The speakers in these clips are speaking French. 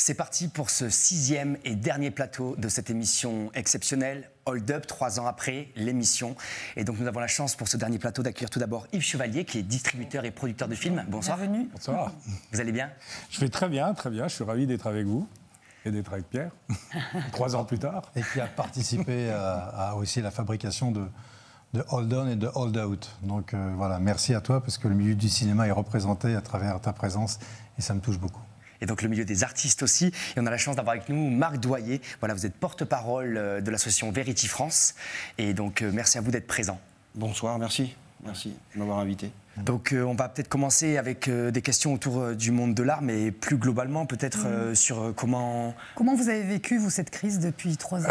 C'est parti pour ce 6e et dernier plateau de cette émission exceptionnelle, Hold Up, 3 ans après l'émission. Et donc nous avons la chance pour ce dernier plateau d'accueillir tout d'abord Yves Chevalier, qui est distributeur et producteur de films. Bonsoir. Bienvenue. Bonsoir. Vous allez bien? Je vais très bien, très bien. Je suis ravi d'être avec vous et d'être avec Pierre, 3 ans plus tard. Et qui a participé à aussi la fabrication de Hold On et de Hold Out. Donc voilà, merci à toi, parce que le milieu du cinéma est représenté à travers ta présence et ça me touche beaucoup. Et donc le milieu des artistes aussi. Et on a la chance d'avoir avec nous Marc Doyer. Voilà, vous êtes porte-parole de l'association Verity France. Et donc merci à vous d'être présent. Bonsoir, merci. Merci de m'avoir invité. Donc on va peut-être commencer avec des questions autour du monde de l'art, mais plus globalement peut-être sur comment... Comment vous avez vécu, vous, cette crise depuis 3 ans?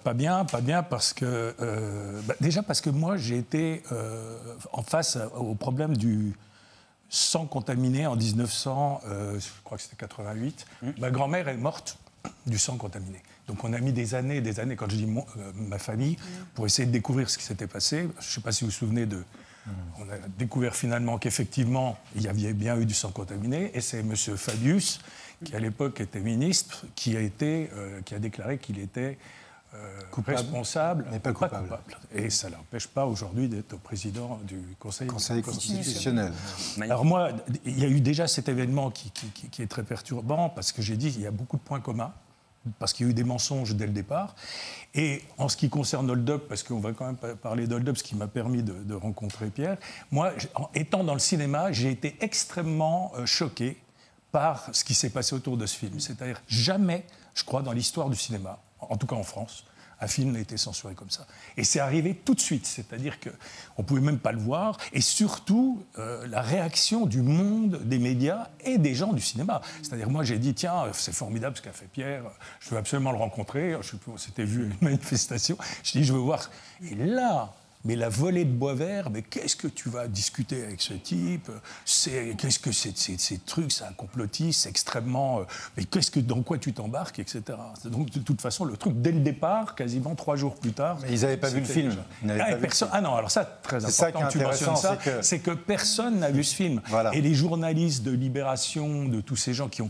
Pas bien, parce que... déjà parce que moi, j'ai été en face au problème du sang contaminé en 1900, je crois que c'était 88. Ma grand-mère est morte du sang contaminé. Donc on a mis des années, quand je dis ma famille, pour essayer de découvrir ce qui s'était passé. Je ne sais pas si vous vous souvenez de... On a découvert finalement qu'effectivement, il y avait bien eu du sang contaminé. Et c'est M. Fabius, qui à l'époque était ministre, qui a déclaré qu'il était responsable, mais pas coupable. Et ça ne l'empêche pas aujourd'hui d'être président du Conseil constitutionnel. Alors moi, il y a eu déjà cet événement qui est très perturbant, parce que j'ai dit qu'il y a beaucoup de points communs, parce qu'il y a eu des mensonges dès le départ. Et en ce qui concerne Hold Up, parce qu'on va quand même parler d'Hold Up, ce qui m'a permis de rencontrer Pierre, moi, étant dans le cinéma, j'ai été extrêmement choqué par ce qui s'est passé autour de ce film. C'est-à-dire, jamais, je crois, dans l'histoire du cinéma, en tout cas en France, un film n'a été censuré comme ça. Et c'est arrivé tout de suite, c'est-à-dire qu'on ne pouvait même pas le voir, et surtout la réaction du monde, des médias et des gens du cinéma. C'est-à-dire moi j'ai dit, tiens, c'est formidable ce qu'a fait Pierre, je veux absolument le rencontrer, on s'était vu à une manifestation, je dis, je veux voir. Et là, mais la volée de bois vert, mais qu'est-ce que tu vas discuter avec ce type? Qu'est-ce que c'est ces trucs, c'est un complotiste, c'est extrêmement... mais dans quoi tu t'embarques, etc. Donc, de toute façon, le truc, dès le départ, quasiment 3 jours plus tard... Mais ils n'avaient pas vu le film. Ah non, alors ça, très important, tu mentionnes ça, c'est que personne n'a vu ce film. Voilà. Et les journalistes de Libération, de tous ces gens qui ont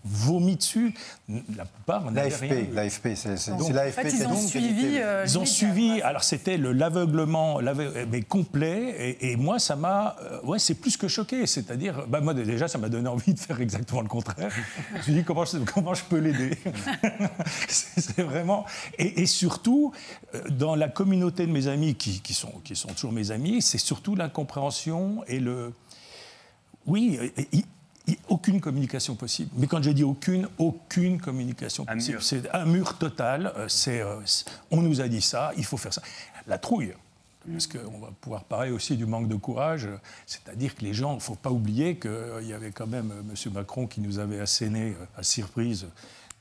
vomi dessus, la plupart n'avaient rien vu. L'AFP, c'est l'AFP. En fait, ils ont suivi... Ils ont suivi, alors c'était l'aveuglement mais complet, et moi, ça m'a... ouais, c'est plus que choqué, c'est-à-dire... moi, déjà, ça m'a donné envie de faire exactement le contraire. Je me suis dit, comment je peux l'aider? C'est vraiment... Et surtout, dans la communauté de mes amis, qui sont toujours mes amis, c'est surtout l'incompréhension et le... Oui, aucune communication possible. Mais quand je dis aucune communication possible. C'est un mur total. On nous a dit ça, il faut faire ça. La trouille. Parce qu'on va pouvoir parler aussi du manque de courage. C'est-à-dire que les gens, il ne faut pas oublier qu'il y avait quand même M. Macron qui nous avait asséné à surprise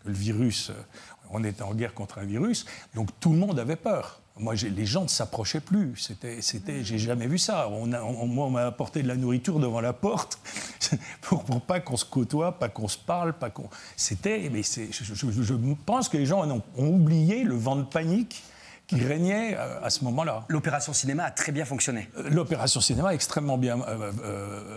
que le virus, on était en guerre contre un virus. Donc tout le monde avait peur. Moi, les gens ne s'approchaient plus. J'ai jamais vu ça. Moi, on m'a apporté de la nourriture devant la porte pour pas qu'on se côtoie, pas qu'on se parle, pas qu'on... Mais je pense que les gens ont oublié le vent de panique qui régnait à ce moment-là. L'opération cinéma a très bien fonctionné. L'opération cinéma a extrêmement bien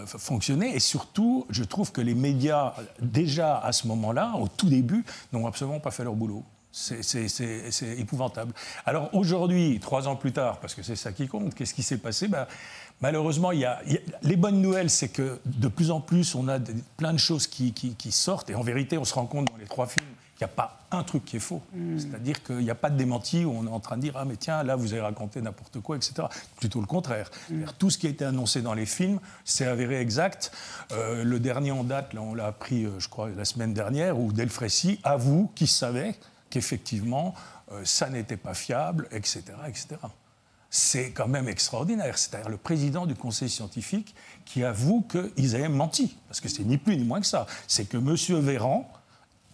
fonctionné, et surtout, je trouve que les médias, déjà à ce moment-là, au tout début, n'ont absolument pas fait leur boulot. C'est épouvantable. Alors aujourd'hui, 3 ans plus tard, parce que c'est ça qui compte, qu'est-ce qui s'est passé? Malheureusement, les bonnes nouvelles, c'est que de plus en plus, on a plein de choses qui sortent, et en vérité, on se rend compte dans les 3 films qu'il n'y a pas un truc qui est faux. C'est-à-dire qu'il n'y a pas de démenti où on est en train de dire « Ah, mais tiens, là, vous avez raconté n'importe quoi, etc. » Plutôt le contraire. Tout ce qui a été annoncé dans les films s'est avéré exact. Le dernier en date, là, on l'a appris, je crois, la semaine dernière, où Delfrécy avoue qu'il savait qu'effectivement, ça n'était pas fiable, etc., etc. C'est quand même extraordinaire. C'est-à-dire le président du conseil scientifique qui avoue qu'ils avaient menti. Parce que c'est ni plus ni moins que ça. C'est que M. Véran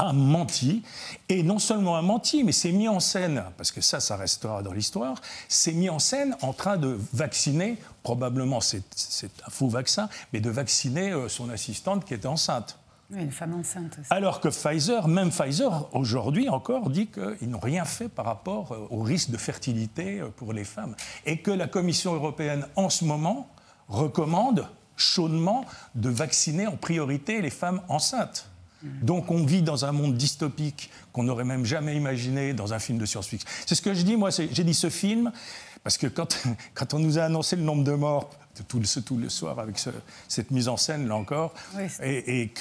a menti, et non seulement a menti, mais s'est mis en scène, parce que ça restera dans l'histoire, s'est mis en scène en train de vacciner, probablement c'est un faux vaccin, mais de vacciner son assistante qui était enceinte. Oui, une femme enceinte aussi. Alors que même Pfizer, aujourd'hui encore, dit qu'ils n'ont rien fait par rapport au risque de fertilité pour les femmes. Et que la Commission européenne, en ce moment, recommande chaudement de vacciner en priorité les femmes enceintes. Donc on vit dans un monde dystopique qu'on n'aurait même jamais imaginé dans un film de science-fiction. C'est ce que je dis, moi, j'ai dit ce film, parce que quand on nous a annoncé le nombre de morts tout le soir avec cette mise en scène, là encore, Oui, et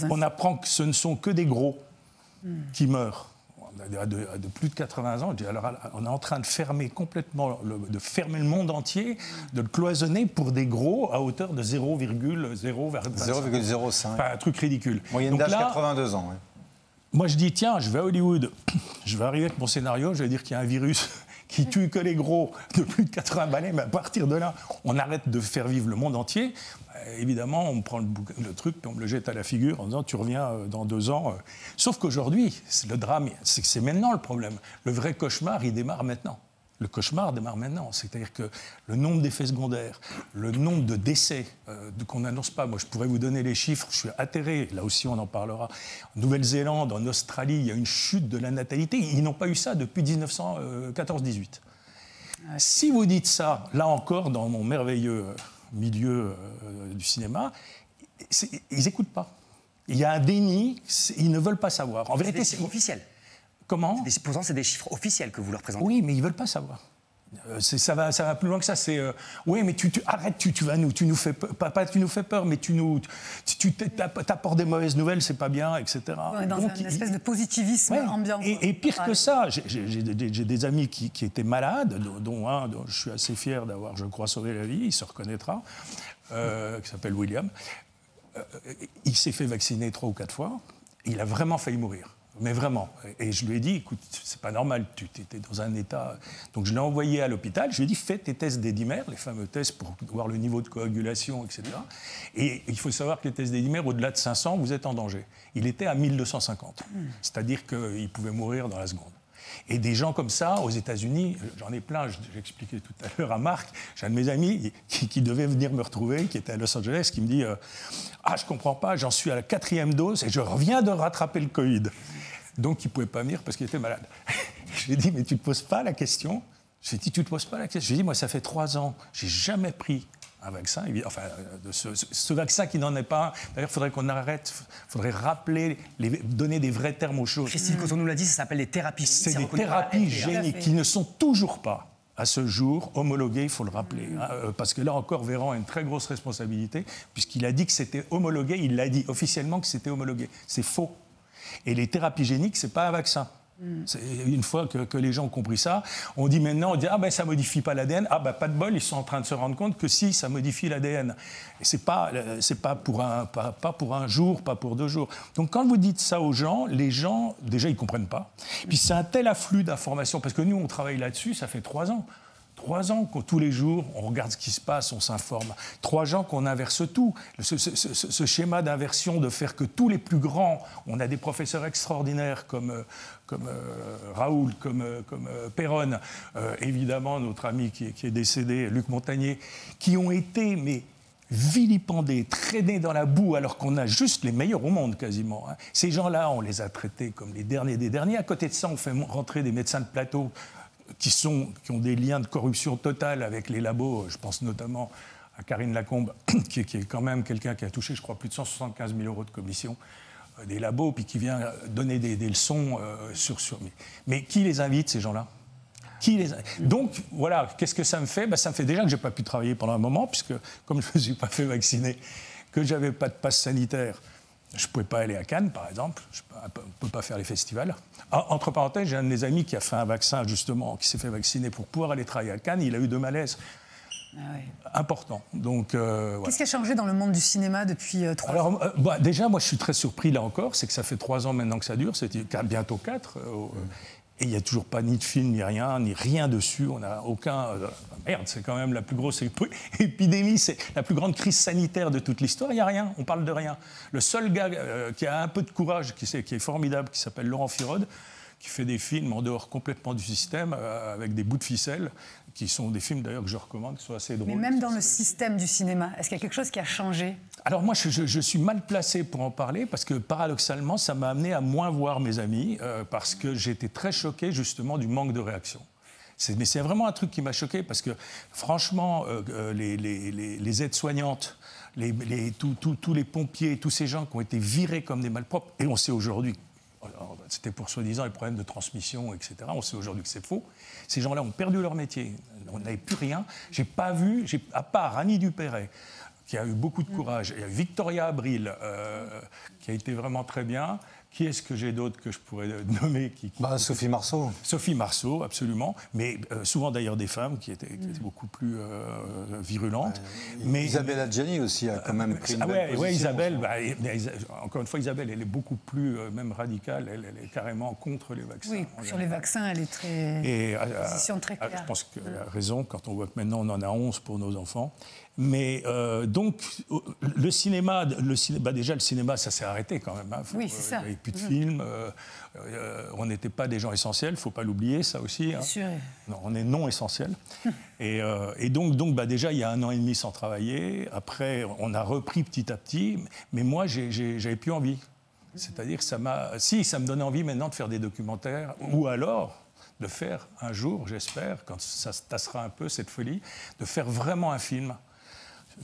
qu'on apprend que ce ne sont que des gros qui meurent. De plus de 80 ans, alors on est en train de fermer complètement, de fermer le monde entier, de le cloisonner pour des gros à hauteur de 0,05. Enfin, un truc ridicule. Moyenne d'âge 82 ans. Oui. Moi, je dis, tiens, je vais à Hollywood, je vais arriver avec mon scénario, je vais dire qu'il y a un virus qui tue que les gros de plus de 80 balais, mais à partir de là, on arrête de faire vivre le monde entier. Évidemment, on me prend le truc, puis on me le jette à la figure en disant tu reviens dans 2 ans. Sauf qu'aujourd'hui, le drame, c'est que c'est maintenant le problème. Le vrai cauchemar, il démarre maintenant. Le cauchemar démarre maintenant. C'est-à-dire que le nombre d'effets secondaires, le nombre de décès qu'on n'annonce pas. Moi, je pourrais vous donner les chiffres, je suis atterré. Là aussi, on en parlera. En Nouvelle-Zélande, en Australie, il y a une chute de la natalité. Ils n'ont pas eu ça depuis 1914-18. Ouais. Si vous dites ça, là encore, dans mon merveilleux milieu du cinéma, ils n'écoutent pas. Il y a un déni, ils ne veulent pas savoir. En vérité, c'est officiel. Comment ? Pourtant, c'est des chiffres officiels que vous leur présentez. Oui, mais ils ne veulent pas savoir. Ça va plus loin que ça. Oui, mais arrête, tu nous fais peur, pas tu nous fais peur, mais tu t'apportes des mauvaises nouvelles, c'est pas bien, etc. On est dans une espèce de positivisme ambiant. Et pire que ça, j'ai des amis qui étaient malades, dont un dont je suis assez fier d'avoir, je crois, sauvé la vie, il se reconnaîtra, qui s'appelle William. Il s'est fait vacciner 3 ou 4 fois, il a vraiment failli mourir. Mais vraiment. Et je lui ai dit, écoute, c'est pas normal, tu étais dans un état... Donc je l'ai envoyé à l'hôpital, je lui ai dit, fais tes tests des dimères, les fameux tests pour voir le niveau de coagulation, etc. Et il faut savoir que les tests des dimères, au-delà de 500, vous êtes en danger. Il était à 1250. C'est-à-dire qu'il pouvait mourir dans la seconde. Et des gens comme ça, aux États-Unis, j'en ai plein, j'ai expliqué tout à l'heure à Marc, j'ai un de mes amis qui devait venir me retrouver, qui était à Los Angeles, qui me dit ah, je comprends pas, j'en suis à la 4e dose et je reviens de rattraper le Covid. Donc il ne pouvait pas venir parce qu'il était malade. Je lui ai dit, mais tu ne te poses pas la question ? Je lui ai dit, tu ne te poses pas la question ? Je lui ai dit, moi, ça fait 3 ans, je n'ai jamais pris un vaccin, enfin, ce vaccin qui n'en est pas un. D'ailleurs, il faudrait qu'on arrête, il faudrait rappeler, donner des vrais termes aux choses. Christine, quand on nous l'a dit, ça s'appelle des thérapies géniques. C'est des thérapies géniques qui ne sont toujours pas, à ce jour, homologuées, il faut le rappeler. Parce que là encore, Véran a une très grosse responsabilité, puisqu'il a dit que c'était homologué, il l'a dit officiellement que c'était homologué. C'est faux. Et les thérapies géniques, ce n'est pas un vaccin. Une fois que les gens ont compris ça, on dit maintenant, ah ben ça ne modifie pas l'ADN, ah ben pas de bol, ils sont en train de se rendre compte que si, ça modifie l'ADN. Et ce n'est pas pour un jour, pas pour 2 jours. Donc quand vous dites ça aux gens, les gens, déjà, ils ne comprennent pas. Puis c'est un tel afflux d'informations, parce que nous, on travaille là-dessus, ça fait 3 ans. 3 ans que tous les jours, on regarde ce qui se passe, on s'informe. 3 ans qu'on inverse tout. Ce schéma d'inversion, de faire que tous les plus grands, on a des professeurs extraordinaires comme Raoul, comme Perron, évidemment notre ami qui est décédé, Luc Montagnier, qui ont été vilipendés, traînés dans la boue, alors qu'on a juste les meilleurs au monde quasiment. Ces gens-là, on les a traités comme les derniers des derniers. À côté de ça, on fait rentrer des médecins de plateau qui ont des liens de corruption totale avec les labos. Je pense notamment à Karine Lacombe, qui est quand même quelqu'un qui a touché, je crois, plus de 175 000 € de commission des labos, puis qui vient donner des leçons sur... Mais qui les invite, ces gens-là ? Donc, voilà, qu'est-ce que ça me fait ? Ça me fait déjà que je n'ai pas pu travailler pendant un moment, puisque, comme je ne me suis pas fait vacciner, que je n'avais pas de passe sanitaire, je ne pouvais pas aller à Cannes, par exemple. Je ne peux pas faire les festivals. Entre parenthèses, j'ai un de mes amis qui a fait un vaccin, justement, qui s'est fait vacciner pour pouvoir aller travailler à Cannes. Il a eu 2 malaises importants. Donc, Qu'est-ce qui a changé dans le monde du cinéma depuis 3 ans ? Déjà, moi, je suis très surpris, là encore. C'est que ça fait 3 ans maintenant que ça dure. C'est bientôt 4. Et il n'y a toujours pas ni de film, ni rien dessus. On n'a aucun... merde, c'est quand même la plus grosse épidémie, c'est la plus grande crise sanitaire de toute l'histoire. Il n'y a rien, on parle de rien. Le seul gars qui a un peu de courage, qui est formidable, qui s'appelle Laurent Firode, qui fait des films en dehors complètement du système, avec des bouts de ficelle, qui sont des films d'ailleurs que je recommande, qui sont assez drôles. Mais même dans le système du cinéma, est-ce qu'il y a quelque chose qui a changé ? Alors moi, je suis mal placé pour en parler, parce que paradoxalement, ça m'a amené à moins voir mes amis, parce que j'étais très choqué justement du manque de réaction. Mais c'est vraiment un truc qui m'a choqué parce que, franchement, les aides-soignantes, tous les pompiers, tous ces gens qui ont été virés comme des malpropres, et on sait aujourd'hui, c'était pour soi-disant les problèmes de transmission, etc. On sait aujourd'hui que c'est faux. Ces gens-là ont perdu leur métier. On n'avait plus rien. J'ai pas vu, à part Annie Dupéret, qui a eu beaucoup de courage, et Victoria Abril, qui a été vraiment très bien. Qui est-ce que j'ai d'autre que je pourrais nommer Sophie Marceau. Sophie Marceau, absolument. Mais souvent d'ailleurs des femmes qui étaient beaucoup plus virulentes. Mais Isabelle Adjani aussi a quand même pris une belle position. Oui, Isabelle, encore une fois, Isabelle, elle est beaucoup plus même radicale. Elle est carrément contre les vaccins. Oui, sur les vaccins, elle est très... position très claire. Je pense qu'elle a raison quand on voit que maintenant on en a 11 pour nos enfants. Mais donc, le cinéma, déjà le cinéma, ça s'est arrêté quand même. Hein. Oui, c'est ça. Il n'y avait plus de films, on n'était pas des gens essentiels, il ne faut pas l'oublier, ça aussi. Hein. Bien sûr. Non, on est non essentiels. Et donc déjà, il y a 1 an et demi sans travailler. Après, on a repris petit à petit. Mais moi, j'avais plus envie. C'est-à-dire que ça me donnait envie maintenant de faire des documentaires, ou alors de faire un jour, j'espère, quand ça se tassera un peu, cette folie, de faire vraiment un film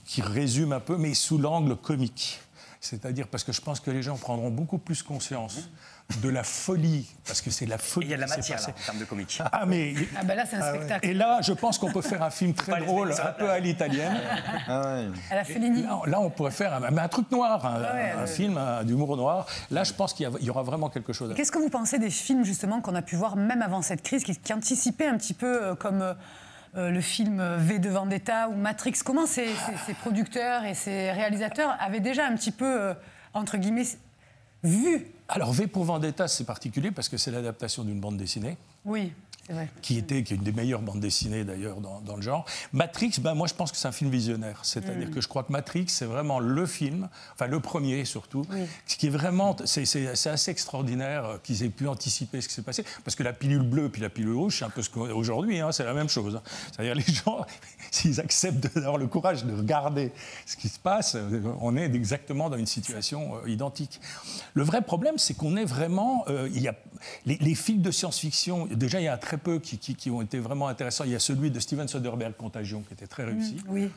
qui résume un peu, mais sous l'angle comique. C'est-à-dire parce que je pense que les gens prendront beaucoup plus conscience de la folie, parce que c'est la folie. Et il y a de la matière, là, en termes de comique. Ah ben là, c'est un spectacle. Et là, je pense qu'on peut faire un film très drôle, un peu à l'italienne. À la Fellini. Là, on pourrait faire un truc noir, un film d'humour noir. Là, je pense qu'il y aura vraiment quelque chose à faire. Qu'est-ce que vous pensez des films, justement, qu'on a pu voir, même avant cette crise, qui anticipaient un petit peu comme... le film V de Vendetta ou Matrix, comment ces producteurs et ces réalisateurs avaient déjà un petit peu, entre guillemets, vu? Alors V pour Vendetta, c'est particulier parce que c'est l'adaptation d'une bande dessinée. Oui, c'est vrai. Qui est une des meilleures bandes dessinées d'ailleurs dans le genre. Matrix, moi je pense que c'est un film visionnaire. C'est-à-dire que je crois que Matrix, c'est vraiment le film, enfin le premier surtout, ce qui est vraiment, c'est assez extraordinaire qu'ils aient pu anticiper ce qui s'est passé. Parce que la pilule bleue puis la pilule rouge, c'est un peu ce qu'aujourd'hui, c'est la même chose. C'est-à-dire les gens, s'ils acceptent d'avoir le courage de regarder ce qui se passe, on est exactement dans une situation identique. Le vrai problème, c'est qu'on est vraiment, il y a les films de science-fiction, déjà il y a très peu qui ont été vraiment intéressants. Il y a celui de Steven Soderbergh, Contagion, qui était très réussi. Oui.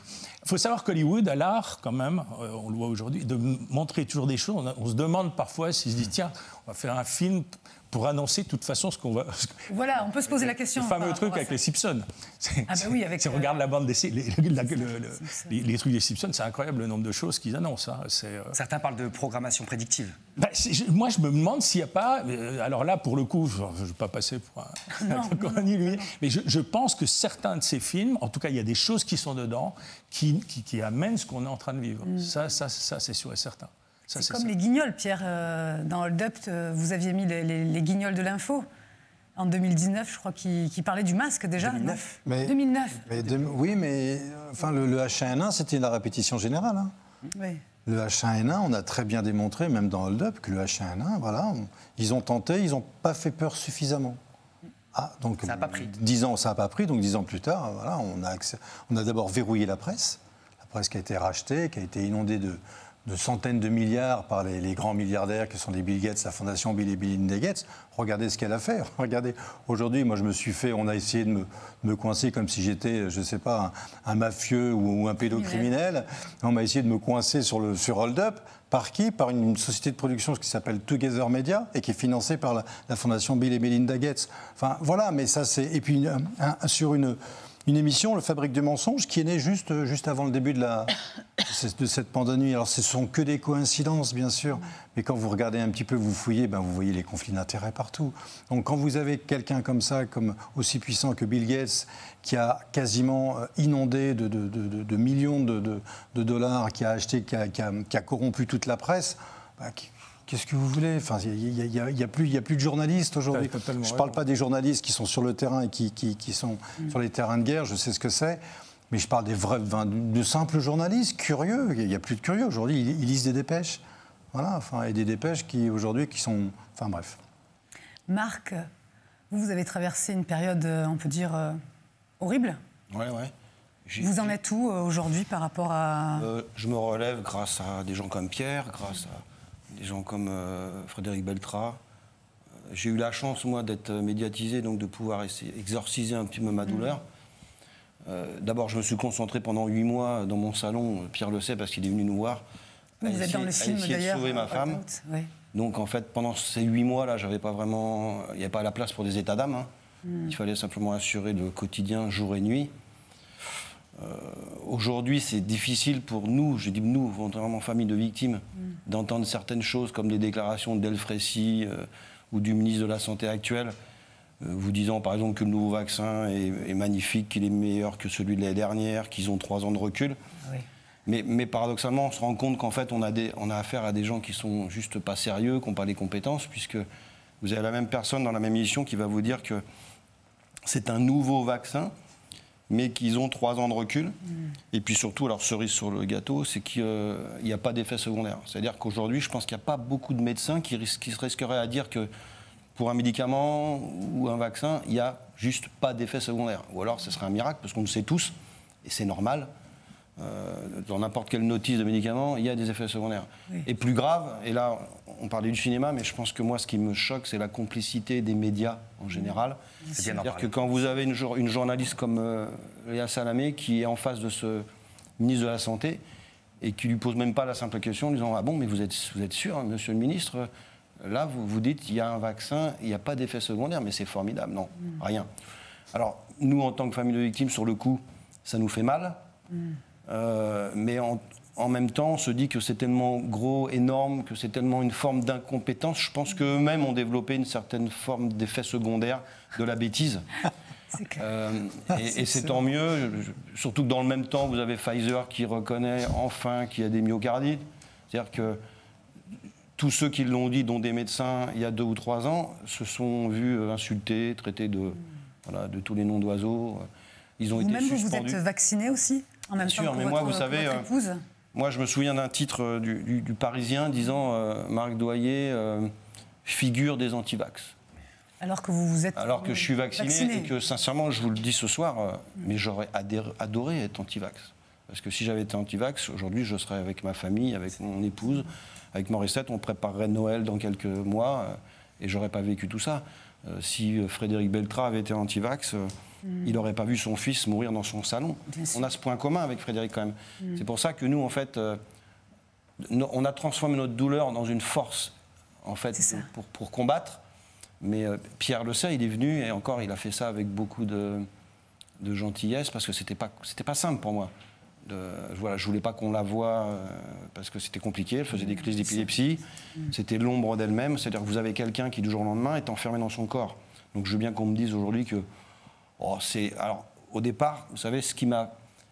Il faut savoir qu'Hollywood a l'art, quand même, on le voit aujourd'hui, de montrer toujours des choses. On se demande parfois s'ils se disent, tiens, on va faire un film pour annoncer de toute façon ce qu'on va... Voilà, on peut se poser la question. Le fameux truc avec les Simpsons. Avec... on regarde la bande dessinée, les trucs des Simpsons, c'est incroyable le nombre de choses qu'ils annoncent. Certains parlent de programmation prédictive. Moi, je me demande s'il n'y a pas... alors là, pour le coup, je ne vais pas passer pour un illuminé, mais je pense que certains de ces films, en tout cas, il y a des choses qui sont dedans qui amènent ce qu'on est en train de vivre. Ça, c'est sûr et certain. C'est comme les guignols, Pierre. Dans Hold Up, vous aviez mis les guignols de l'info. En 2019, je crois, qui parlait du masque déjà. 2009. 2009. Oui, mais enfin, le H1N1, c'était la répétition générale. Hein. Oui. Le H1N1, on a très bien démontré, même dans Hold Up, que le H1N1, voilà, ils ont tenté, ils n'ont pas fait peur suffisamment. Donc, ça n'a pas pris. 10 ans, ça n'a pas pris. Donc 10 ans plus tard, voilà, on a d'abord verrouillé la presse qui a été rachetée, qui a été inondée de centaines de milliards par les grands milliardaires qui sont les Bill Gates, la fondation Bill et Melinda Gates. Regardez ce qu'elle a fait. Regardez, aujourd'hui, moi, on a essayé de me coincer comme si j'étais, je ne sais pas, un mafieux ou un pédocriminel. On m'a essayé de me coincer sur Hold Up. Par qui? Par une société de production qui s'appelle Together Media et qui est financée par la fondation Bill et Melinda Gates. Enfin, voilà, mais ça, c'est... Et puis, sur une émission, Le Fabrique du mensonge, qui est née juste avant le début de cette pandémie. Alors, ce ne sont que des coïncidences, bien sûr, mais quand vous regardez un petit peu, vous fouillez, vous voyez les conflits d'intérêts partout. Donc, quand vous avez quelqu'un comme ça, comme aussi puissant que Bill Gates, qui a quasiment inondé de millions de dollars, qui a acheté, qui a corrompu toute la presse, qu'est-ce que vous voulez? Enfin, il n'y a plus de journalistes aujourd'hui. Je ne parle pas des journalistes qui sont sur le terrain et qui sont sur les terrains de guerre, je sais ce que c'est. Mais je parle de simples journalistes curieux. Il n'y a plus de curieux. Aujourd'hui, ils lisent des dépêches. Voilà, et des dépêches qui sont... Enfin, bref. Marc, vous avez traversé une période, on peut dire, horrible. Ouais. Vous en êtes où aujourd'hui par rapport à... Je me relève grâce à des gens comme Pierre, grâce à des gens comme Frédéric Beltra, j'ai eu la chance, moi, d'être médiatisé, donc de pouvoir exorciser un petit peu ma douleur. D'abord, je me suis concentré pendant 8 mois dans mon salon, Pierre le sait, parce qu'il est venu nous voir. Vous êtes dans le film, d'ailleurs. De sauver ma femme. Oui. Donc, en fait, pendant ces 8 mois-là, j'avais pas vraiment... Il n'y avait pas la place pour des états d'âme. Hein. Il fallait simplement assurer le quotidien, jour et nuit. Aujourd'hui, c'est difficile pour nous, je dis nous, vraiment famille de victimes, d'entendre certaines choses comme des déclarations d'Elfrécy ou du ministre de la Santé actuel, vous disant par exemple que le nouveau vaccin est magnifique, qu'il est meilleur que celui de l'année dernière, qu'ils ont 3 ans de recul. Oui. Mais paradoxalement, on se rend compte qu'en fait, on a affaire à des gens qui sont juste pas sérieux, qui n'ont pas les compétences, puisque vous avez la même personne dans la même émission qui va vous dire que c'est un nouveau vaccin, mais qu'ils ont 3 ans de recul. Et puis surtout, alors cerise sur le gâteau, c'est qu'il n'y a pas d'effet secondaire. C'est-à-dire qu'aujourd'hui, je pense qu'il n'y a pas beaucoup de médecins qui se risqueraient à dire que pour un médicament ou un vaccin, il n'y a juste pas d'effet secondaire. Ou alors, ce serait un miracle, parce qu'on le sait tous, et c'est normal. Dans n'importe quelle notice de médicament, il y a des effets secondaires. Oui. Et plus grave, et là, on parlait du cinéma, mais je pense que moi, ce qui me choque, c'est la complicité des médias en général. C'est-à-dire que quand vous avez une journaliste comme Léa Salamé qui est en face de ce ministre de la Santé et qui lui pose même pas la simple question en disant « Ah bon, mais vous êtes sûr, monsieur le ministre, là, vous dites il y a un vaccin, il n'y a pas d'effet secondaire, mais c'est formidable. » Non, rien. Alors, nous, en tant que famille de victimes, sur le coup, ça nous fait mal. Mais en même temps, on se dit que c'est tellement gros, énorme, que c'est tellement une forme d'incompétence. Je pense qu'eux-mêmes ont développé une certaine forme d'effet secondaire de la bêtise. Et c'est tant mieux, surtout que dans le même temps, vous avez Pfizer qui reconnaît enfin qu'il y a des myocardites. C'est-à-dire que tous ceux qui l'ont dit, dont des médecins, il y a 2 ou 3 ans, se sont vus insultés, traités de tous les noms d'oiseaux. Ils ont été suspendus. Vous êtes vacciné aussi en même temps sûr, mais moi, vous savez, moi, je me souviens d'un titre du Parisien disant Marc Doyer, figure des antivax. Alors que vous êtes alors que je suis vacciné et que, sincèrement, je vous le dis ce soir, mais j'aurais adoré être antivax. Parce que si j'avais été antivax, aujourd'hui, je serais avec ma famille, avec mon épouse, avec Morissette, on préparerait Noël dans quelques mois, et j'aurais pas vécu tout ça. Si Frédéric Beltra avait été antivax, il n'aurait pas vu son fils mourir dans son salon. On a ce point commun avec Frédéric quand même. C'est pour ça que nous, en fait, on a transformé notre douleur dans une force, en fait, pour combattre. Mais Pierre le sait, il est venu, et encore, il a fait ça avec beaucoup de gentillesse, parce que c'était pas simple pour moi. Voilà, je voulais pas qu'on la voie, parce que c'était compliqué, elle faisait des crises d'épilepsie, c'était l'ombre d'elle-même, c'est-à-dire que vous avez quelqu'un qui, du jour au lendemain, est enfermé dans son corps. Donc je veux bien qu'on me dise aujourd'hui que... Alors, au départ, vous savez,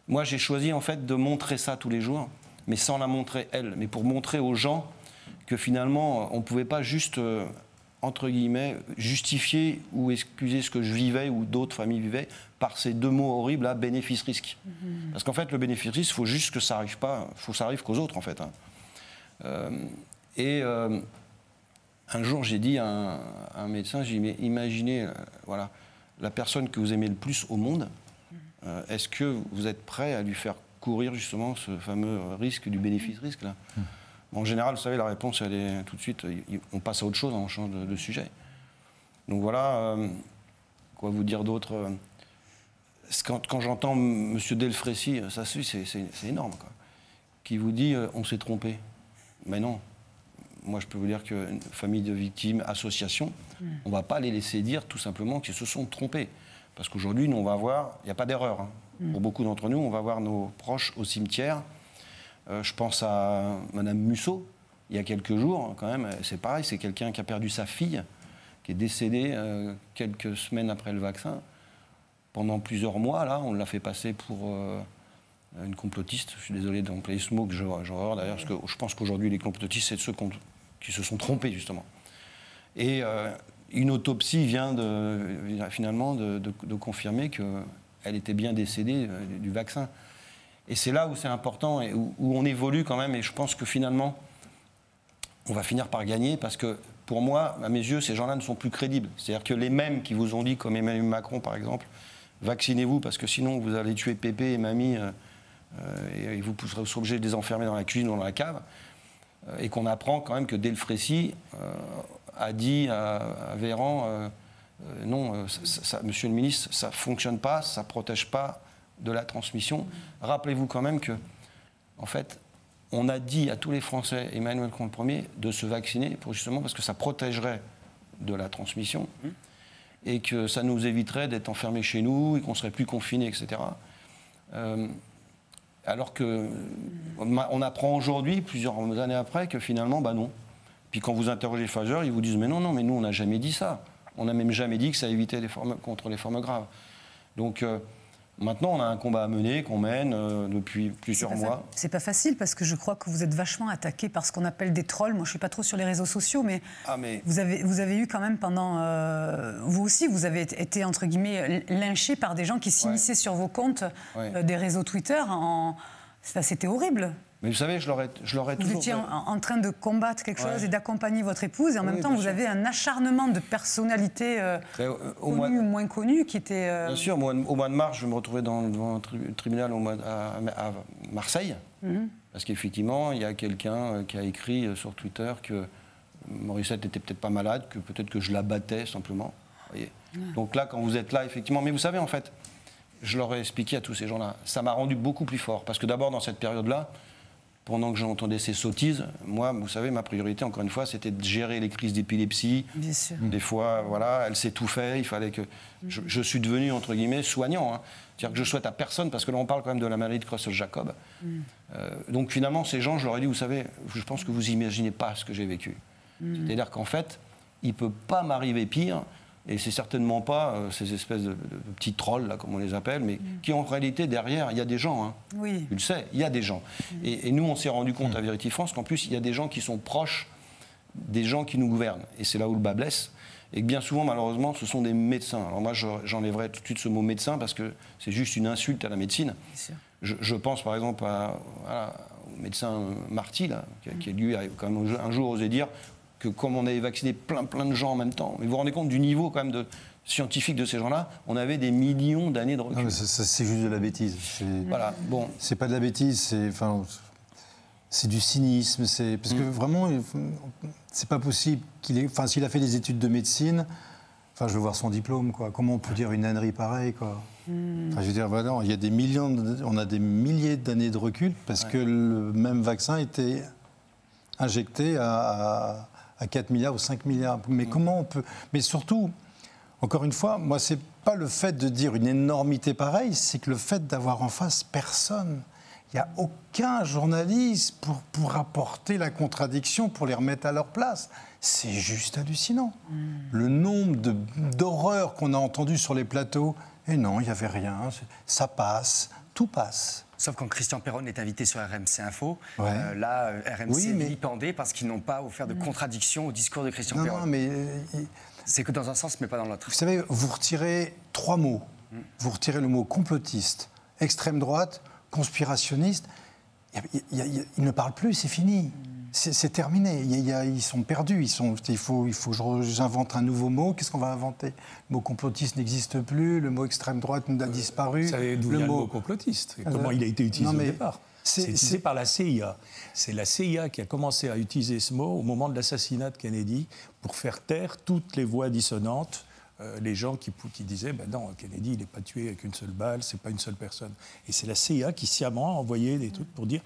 moi, j'ai choisi, en fait, de montrer ça tous les jours, mais sans la montrer, elle, mais pour montrer aux gens que, finalement, on ne pouvait pas juste... entre guillemets, justifier ou excuser ce que je vivais ou d'autres familles vivaient par ces 2 mots horribles, là, bénéfice-risque. Parce qu'en fait, le bénéfice-risque, il faut juste que ça arrive pas, il faut que ça arrive qu'aux autres, en fait. Un jour, j'ai dit à un médecin, j'ai dit, mais imaginez, voilà, la personne que vous aimez le plus au monde, est-ce que vous êtes prêt à lui faire courir, justement, ce fameux risque du bénéfice-risque, là ? En général, vous savez, la réponse, elle est tout de suite, on passe à autre chose, on change de sujet. Donc voilà, quoi vous dire d'autre quand j'entends M. Delfrécy, ça c'est énorme, quoi, qui vous dit on s'est trompé. Mais non, moi je peux vous dire qu'une famille de victimes, association, on ne va pas les laisser dire tout simplement qu'ils se sont trompés. Parce qu'aujourd'hui, nous, on va voir, il n'y a pas d'erreur. Hein. Pour beaucoup d'entre nous, on va voir nos proches au cimetière. Je pense à Madame Musso, il y a quelques jours, quand même, c'est pareil, c'est quelqu'un qui a perdu sa fille, qui est décédée quelques semaines après le vaccin. Pendant plusieurs mois, là, on l'a fait passer pour une complotiste. Je suis désolé d'employer ce mot que j'ai horreur d'ailleurs, parce que je pense qu'aujourd'hui, les complotistes, c'est ceux qui se sont trompés, justement. Et une autopsie vient finalement de confirmer qu'elle était bien décédée du vaccin. Et c'est là où c'est important et où on évolue quand même. Et je pense que finalement, on va finir par gagner parce que, pour moi, à mes yeux, ces gens-là ne sont plus crédibles. C'est-à-dire que les mêmes qui vous ont dit, comme Emmanuel Macron, par exemple, vaccinez-vous parce que sinon vous allez tuer Pépé et Mamie et vous serez obligé de les enfermer dans la cuisine ou dans la cave. Et qu'on apprend quand même que Delfrécy a dit à Véran, non, monsieur le ministre, ça ne fonctionne pas, ça ne protège pas de la transmission. Rappelez-vous quand même que, en fait, on a dit à tous les Français, Emmanuel Macron le premier, de se vacciner justement parce que ça protégerait de la transmission et que ça nous éviterait d'être enfermés chez nous et qu'on ne serait plus confinés, etc. Alors qu'on apprend aujourd'hui, plusieurs années après, que finalement, non. Puis quand vous interrogez Pfizer, ils vous disent « mais non, mais nous, on n'a jamais dit ça. On n'a même jamais dit que ça évitait contre les formes graves. » Donc maintenant, on a un combat à mener, qu'on mène depuis plusieurs mois. C'est pas facile parce que je crois que vous êtes vachement attaqué par ce qu'on appelle des trolls. Moi, je suis pas trop sur les réseaux sociaux, mais, vous avez eu quand même pendant... vous aussi, vous avez été, entre guillemets, lynché par des gens qui s'immisçaient sur vos comptes des réseaux Twitter. C'était horrible. Mais vous savez, je l'aurais toujours... Vous étiez en train de combattre quelque chose et d'accompagner votre épouse, et en même temps, vous avez un acharnement de personnalités connues ou moins connues qui était... Bien sûr, moi, au mois de mars, je me retrouvais devant un tribunal à Marseille, parce qu'effectivement, il y a quelqu'un qui a écrit sur Twitter que Morissette n'était peut-être pas malade, que peut-être que je la battais, simplement. Voyez. Donc là, quand vous êtes là, effectivement... Mais vous savez, en fait, je leur ai expliqué à tous ces gens-là, ça m'a rendu beaucoup plus fort, parce que d'abord, dans cette période-là, pendant que j'entendais ces sottises, moi, vous savez, ma priorité, encore une fois, c'était de gérer les crises d'épilepsie. Bien sûr. Des fois, voilà, elle s'étouffait, il fallait que... Je suis devenu, entre guillemets, soignant. Hein. C'est-à-dire que je souhaite à personne, parce que là, on parle quand même de la maladie de Creutzfeldt-Jacob. Donc, finalement, ces gens, je leur ai dit, vous savez, je pense que vous n'imaginez pas ce que j'ai vécu. C'est-à-dire qu'en fait, il ne peut pas m'arriver pire, et c'est certainement pas ces espèces de petits trolls, là, comme on les appelle, mais qui, en réalité, derrière, il y a des gens. Hein. Oui. Tu le sais, il y a des gens. Et nous, on s'est rendu compte à Vérité France qu'en plus, il y a des gens qui sont proches des gens qui nous gouvernent. Et c'est là où le bas blesse. Et que bien souvent, malheureusement, ce sont des médecins. Alors moi, j'enlèverai tout de suite ce mot médecin parce que c'est juste une insulte à la médecine. Je pense, par exemple, au médecin Marty, là, qui lui a quand même un jour osé dire que comme on avait vacciné plein de gens en même temps, mais vous vous rendez compte du niveau quand même de scientifique de ces gens-là, on avait des millions d'années de recul. Non, mais c'est juste de la bêtise. Voilà, bon. C'est pas de la bêtise, c'est du cynisme. Parce que vraiment, c'est pas possible qu'il ait... Enfin, s'il a fait des études de médecine, je veux voir son diplôme, quoi. Comment on peut dire une ânerie pareille, quoi. Enfin, je veux dire, voilà, il y a on a des milliers d'années de recul parce que le même vaccin était injecté à 4 milliards ou 5 milliards. Mais comment on peut... Mais surtout, encore une fois, moi, c'est pas le fait de dire une énormité pareille, c'est que le fait d'avoir en face personne. Il n'y a aucun journaliste pour rapporter la contradiction, pour les remettre à leur place. C'est juste hallucinant. Le nombre d'horreurs qu'on a entendues sur les plateaux, et non, il n'y avait rien, ça passe, tout passe. Sauf quand Christian Perron est invité sur RMC Info, là, RMC est vilipendé parce qu'ils n'ont pas offert de contradiction au discours de Christian Perron. Non, mais... C'est que dans un sens, mais pas dans l'autre. Vous savez, vous retirez 3 mots. Vous retirez le mot complotiste, extrême droite, conspirationniste. Ils ne parlent plus, c'est fini. C'est terminé. Ils sont perdus. Il faut que j'invente un nouveau mot. Qu'est-ce qu'on va inventer? Le mot complotiste n'existe plus. Le mot extrême droite a disparu. Vous savez d'où vient le mot complotiste? Comment il a été utilisé au départ? C'est utilisé par la CIA. C'est la CIA qui a commencé à utiliser ce mot au moment de l'assassinat de Kennedy pour faire taire toutes les voix dissonantes, les gens qui disaient non, Kennedy, il n'est pas tué avec une seule balle, c'est pas une seule personne. Et c'est la CIA qui sciemment a envoyé des trucs pour dire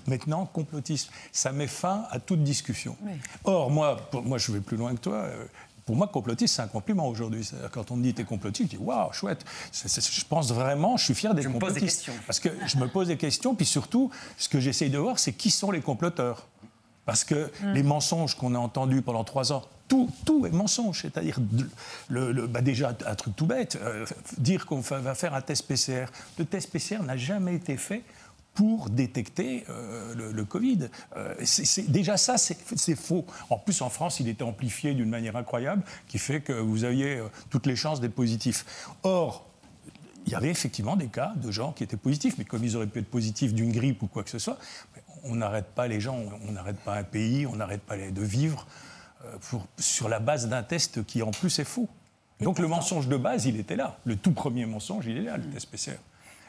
maintenant, complotisme. Ça met fin à toute discussion. Oui. Or, moi, je vais plus loin que toi. Pour moi, complotiste, c'est un compliment aujourd'hui. Quand on me dit t'es complotiste, je dis waouh, chouette. Je pense vraiment, je suis fier d'être complotiste. Parce que je me pose des questions, puis surtout, ce que j'essaye de voir, c'est qui sont les comploteurs. Parce que les mensonges qu'on a entendus pendant 3 ans, tout est mensonge. C'est-à-dire, déjà, un truc tout bête, dire qu'on va faire un test PCR. Le test PCR n'a jamais été fait pour détecter le Covid. Déjà ça, c'est faux. En plus, en France, il était amplifié d'une manière incroyable, qui fait que vous aviez toutes les chances d'être positif. Or, il y avait effectivement des cas de gens qui étaient positifs, mais comme ils auraient pu être positifs d'une grippe ou quoi que ce soit, on n'arrête pas les gens, on n'arrête pas un pays, on n'arrête pas de vivre sur la base d'un test qui, en plus, est faux. Donc le mensonge de base, il était là. Le tout premier mensonge, il est là, le test PCR.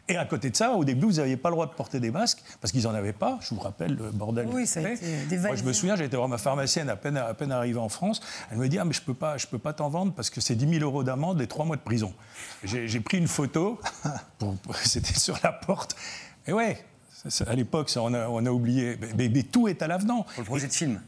Et à côté de ça, au début, vous n'aviez pas le droit de porter des masques, parce qu'ils n'en avaient pas. Je vous rappelle le bordel. Oui, ça a été des Moi, je me souviens, j'étais voir ma pharmacienne à peine arrivée en France. Elle me dit, ah, mais je peux pas t'en vendre parce que c'est 10 000 € d'amende et 3 mois de prison. J'ai pris une photo, c'était sur la porte. Et ouais, à l'époque, ça, on a oublié. Mais tout est à l'avenant. Pour le projet de film.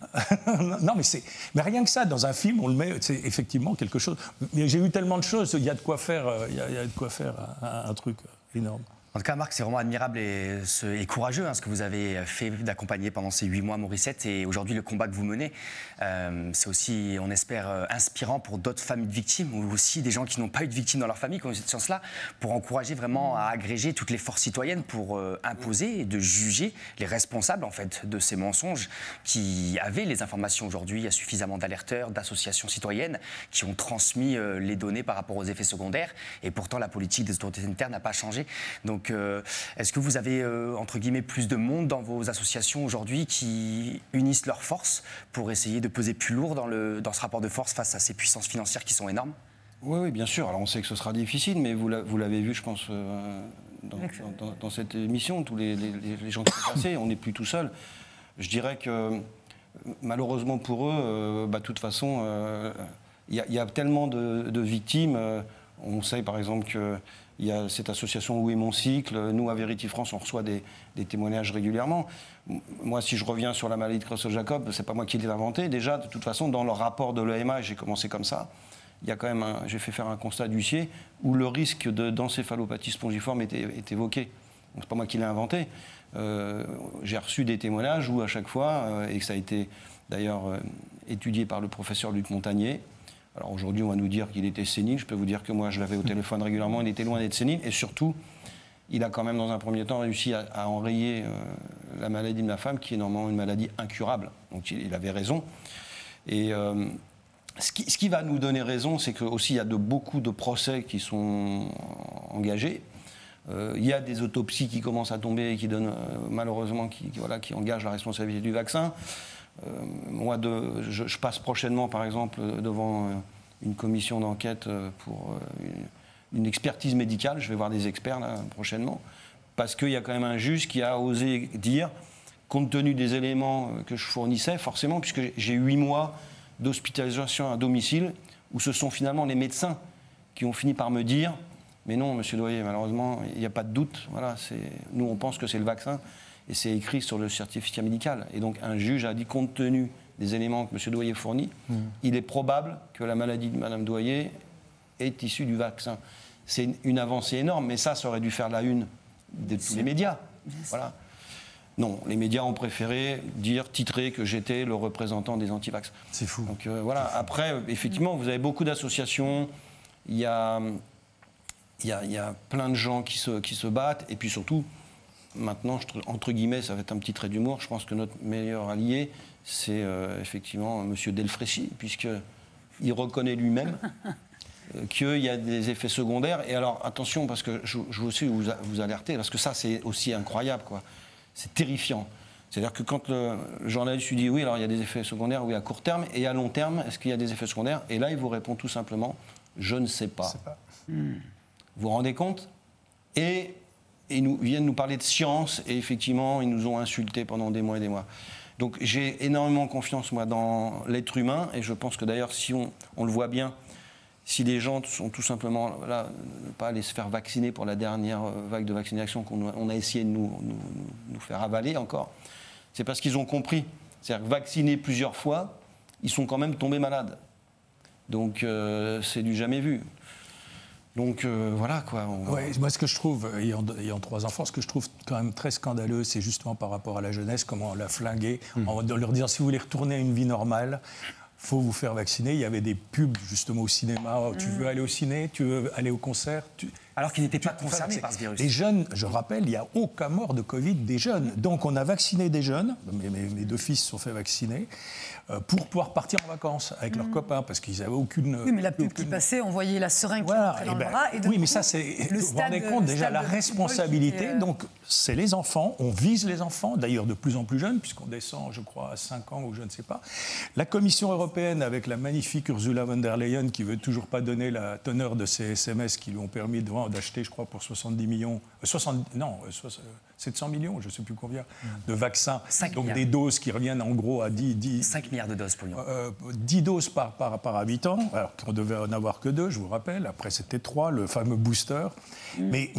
Non, mais rien que ça, dans un film, on le met, c'est effectivement quelque chose. Mais j'ai eu tellement de choses, il y a de quoi faire, il y a de quoi faire un truc énorme. En tout cas, Marc, c'est vraiment admirable et courageux ce que vous avez fait d'accompagner pendant ces 8 mois Morissette. Et aujourd'hui, le combat que vous menez, c'est aussi, on espère, inspirant pour d'autres familles de victimes ou aussi des gens qui n'ont pas eu de victimes dans leur famille, qui ont eu cette chance-là, pour encourager vraiment à agréger toutes les forces citoyennes pour imposer et de juger les responsables en fait, de ces mensonges qui avaient les informations aujourd'hui. Il y a suffisamment d'alerteurs, d'associations citoyennes qui ont transmis les données par rapport aux effets secondaires. Et pourtant, la politique des autorités sanitaires n'a pas changé. Donc, est-ce que vous avez, entre guillemets, plus de monde dans vos associations aujourd'hui qui unissent leurs forces pour essayer de peser plus lourd dans ce rapport de force face à ces puissances financières qui sont énormes ? Oui, bien sûr. Alors on sait que ce sera difficile, mais vous l'avez vu, je pense, dans cette émission, tous les gens qui sont passés, on n'est plus tout seul. Je dirais que, malheureusement pour eux, de toute façon, il y a tellement de victimes. On sait, par exemple, que il y a cette association Où est mon cycle. Nous, à Vérité France, on reçoit des témoignages régulièrement. Moi, si je reviens sur la maladie de Creutzfeldt-Jakob, c'est pas moi qui l'ai inventé. Déjà, de toute façon, dans le rapport de l'EMA, j'ai commencé comme ça. Il y a quand même j'ai fait faire un constat d'huissier où le risque d'encéphalopathie spongiforme est évoqué. Donc, c'est pas moi qui l'ai inventé. J'ai reçu des témoignages où, à chaque fois, et que ça a été d'ailleurs étudié par le professeur Luc Montagnier. Alors aujourd'hui, on va nous dire qu'il était sénile. Je peux vous dire que moi, je l'avais au téléphone régulièrement. Il était loin d'être sénile. Et surtout, il a quand même, dans un premier temps, réussi à enrayer la maladie de ma femme, qui est normalement une maladie incurable. Donc il avait raison. Et ce qui va nous donner raison, c'est qu'aussi, il y a beaucoup de procès qui sont engagés. Il y a des autopsies qui commencent à tomber et qui donnent, malheureusement, qui engagent la responsabilité du vaccin. Moi, je passe prochainement, par exemple, devant une commission d'enquête pour une expertise médicale. Je vais voir des experts là, prochainement, parce qu'il y a quand même un juge qui a osé dire, compte tenu des éléments que je fournissais, forcément, puisque j'ai 8 mois d'hospitalisation à domicile, où ce sont finalement les médecins qui ont fini par me dire « Mais non, monsieur Doyer, malheureusement, il n'y a pas de doute. Voilà, nous, on pense que c'est le vaccin. » Et c'est écrit sur le certificat médical. Et donc, un juge a dit, compte tenu des éléments que M. Doyer fournit, il est probable que la maladie de Mme Doyer est issue du vaccin. C'est une avancée énorme, mais ça aurait dû faire la une de tous les médias. Voilà. Non, les médias ont préféré titrer que j'étais le représentant des antivax. C'est fou. Donc voilà. Après, effectivement, vous avez beaucoup d'associations. Il y a plein de gens qui se battent. Et puis surtout, maintenant, entre guillemets, ça va être un petit trait d'humour. Je pense que notre meilleur allié, c'est effectivement M. Delfrécy, puisqu'il reconnaît lui-même qu'il y a des effets secondaires. Et alors, attention, parce que je veux aussi vous alerter, parce que ça, c'est aussi incroyable, quoi. C'est terrifiant. C'est-à-dire que quand le journaliste lui dit oui, alors il y a des effets secondaires, oui, à court terme, et à long terme, est-ce qu'il y a des effets secondaires? Et là, il vous répond tout simplement, je ne sais pas. Vous vous rendez compte? Et ils viennent nous parler de science, et effectivement, ils nous ont insultés pendant des mois et des mois. Donc j'ai énormément confiance, moi, dans l'être humain, et je pense que d'ailleurs, si on le voit bien, si les gens sont tout simplement là, ne pas aller se faire vacciner pour la dernière vague de vaccination qu'on a essayé de nous faire avaler encore, c'est parce qu'ils ont compris. C'est-à-dire que vaccinés plusieurs fois, ils sont quand même tombés malades. Donc c'est du jamais vu. Donc voilà quoi. Ouais, moi, ce que je trouve, ayant 3 enfants, ce que je trouve quand même très scandaleux, c'est justement par rapport à la jeunesse, comment on l'a flinguée, en leur disant si vous voulez retourner à une vie normale, il faut vous faire vacciner. Il y avait des pubs justement au cinéma. Tu veux aller au ciné? Tu veux aller au concert? Alors qu'ils n'étaient pas concernés par ce virus. Les jeunes, je rappelle, il n'y a aucun mort de Covid des jeunes. Donc on a vacciné des jeunes, mes 2 fils se sont fait vacciner, pour pouvoir partir en vacances avec leurs copains, parce qu'ils n'avaient aucune... Oui, mais la pub qui passait, on voyait la seringue qui rentrait dans le bras. Et oui, mais ça, c'est... Vous vous rendez compte déjà la responsabilité. Donc c'est les enfants, on vise les enfants, d'ailleurs de plus en plus jeunes, puisqu'on descend, je crois, à 5 ans ou je ne sais pas. La Commission européenne, avec la magnifique Ursula von der Leyen, qui ne veut toujours pas donner la teneur de ces SMS qui lui ont permis de vendre temps d'acheter, je crois, pour 70 millions, 700 millions, je ne sais plus combien, de vaccins. 5 donc milliards. des doses qui reviennent en gros à 5 milliards de doses pour Lyon. 10 doses par habitant, alors qu'on devait en avoir que 2, je vous rappelle. Après, c'était 3, le fameux booster. Mais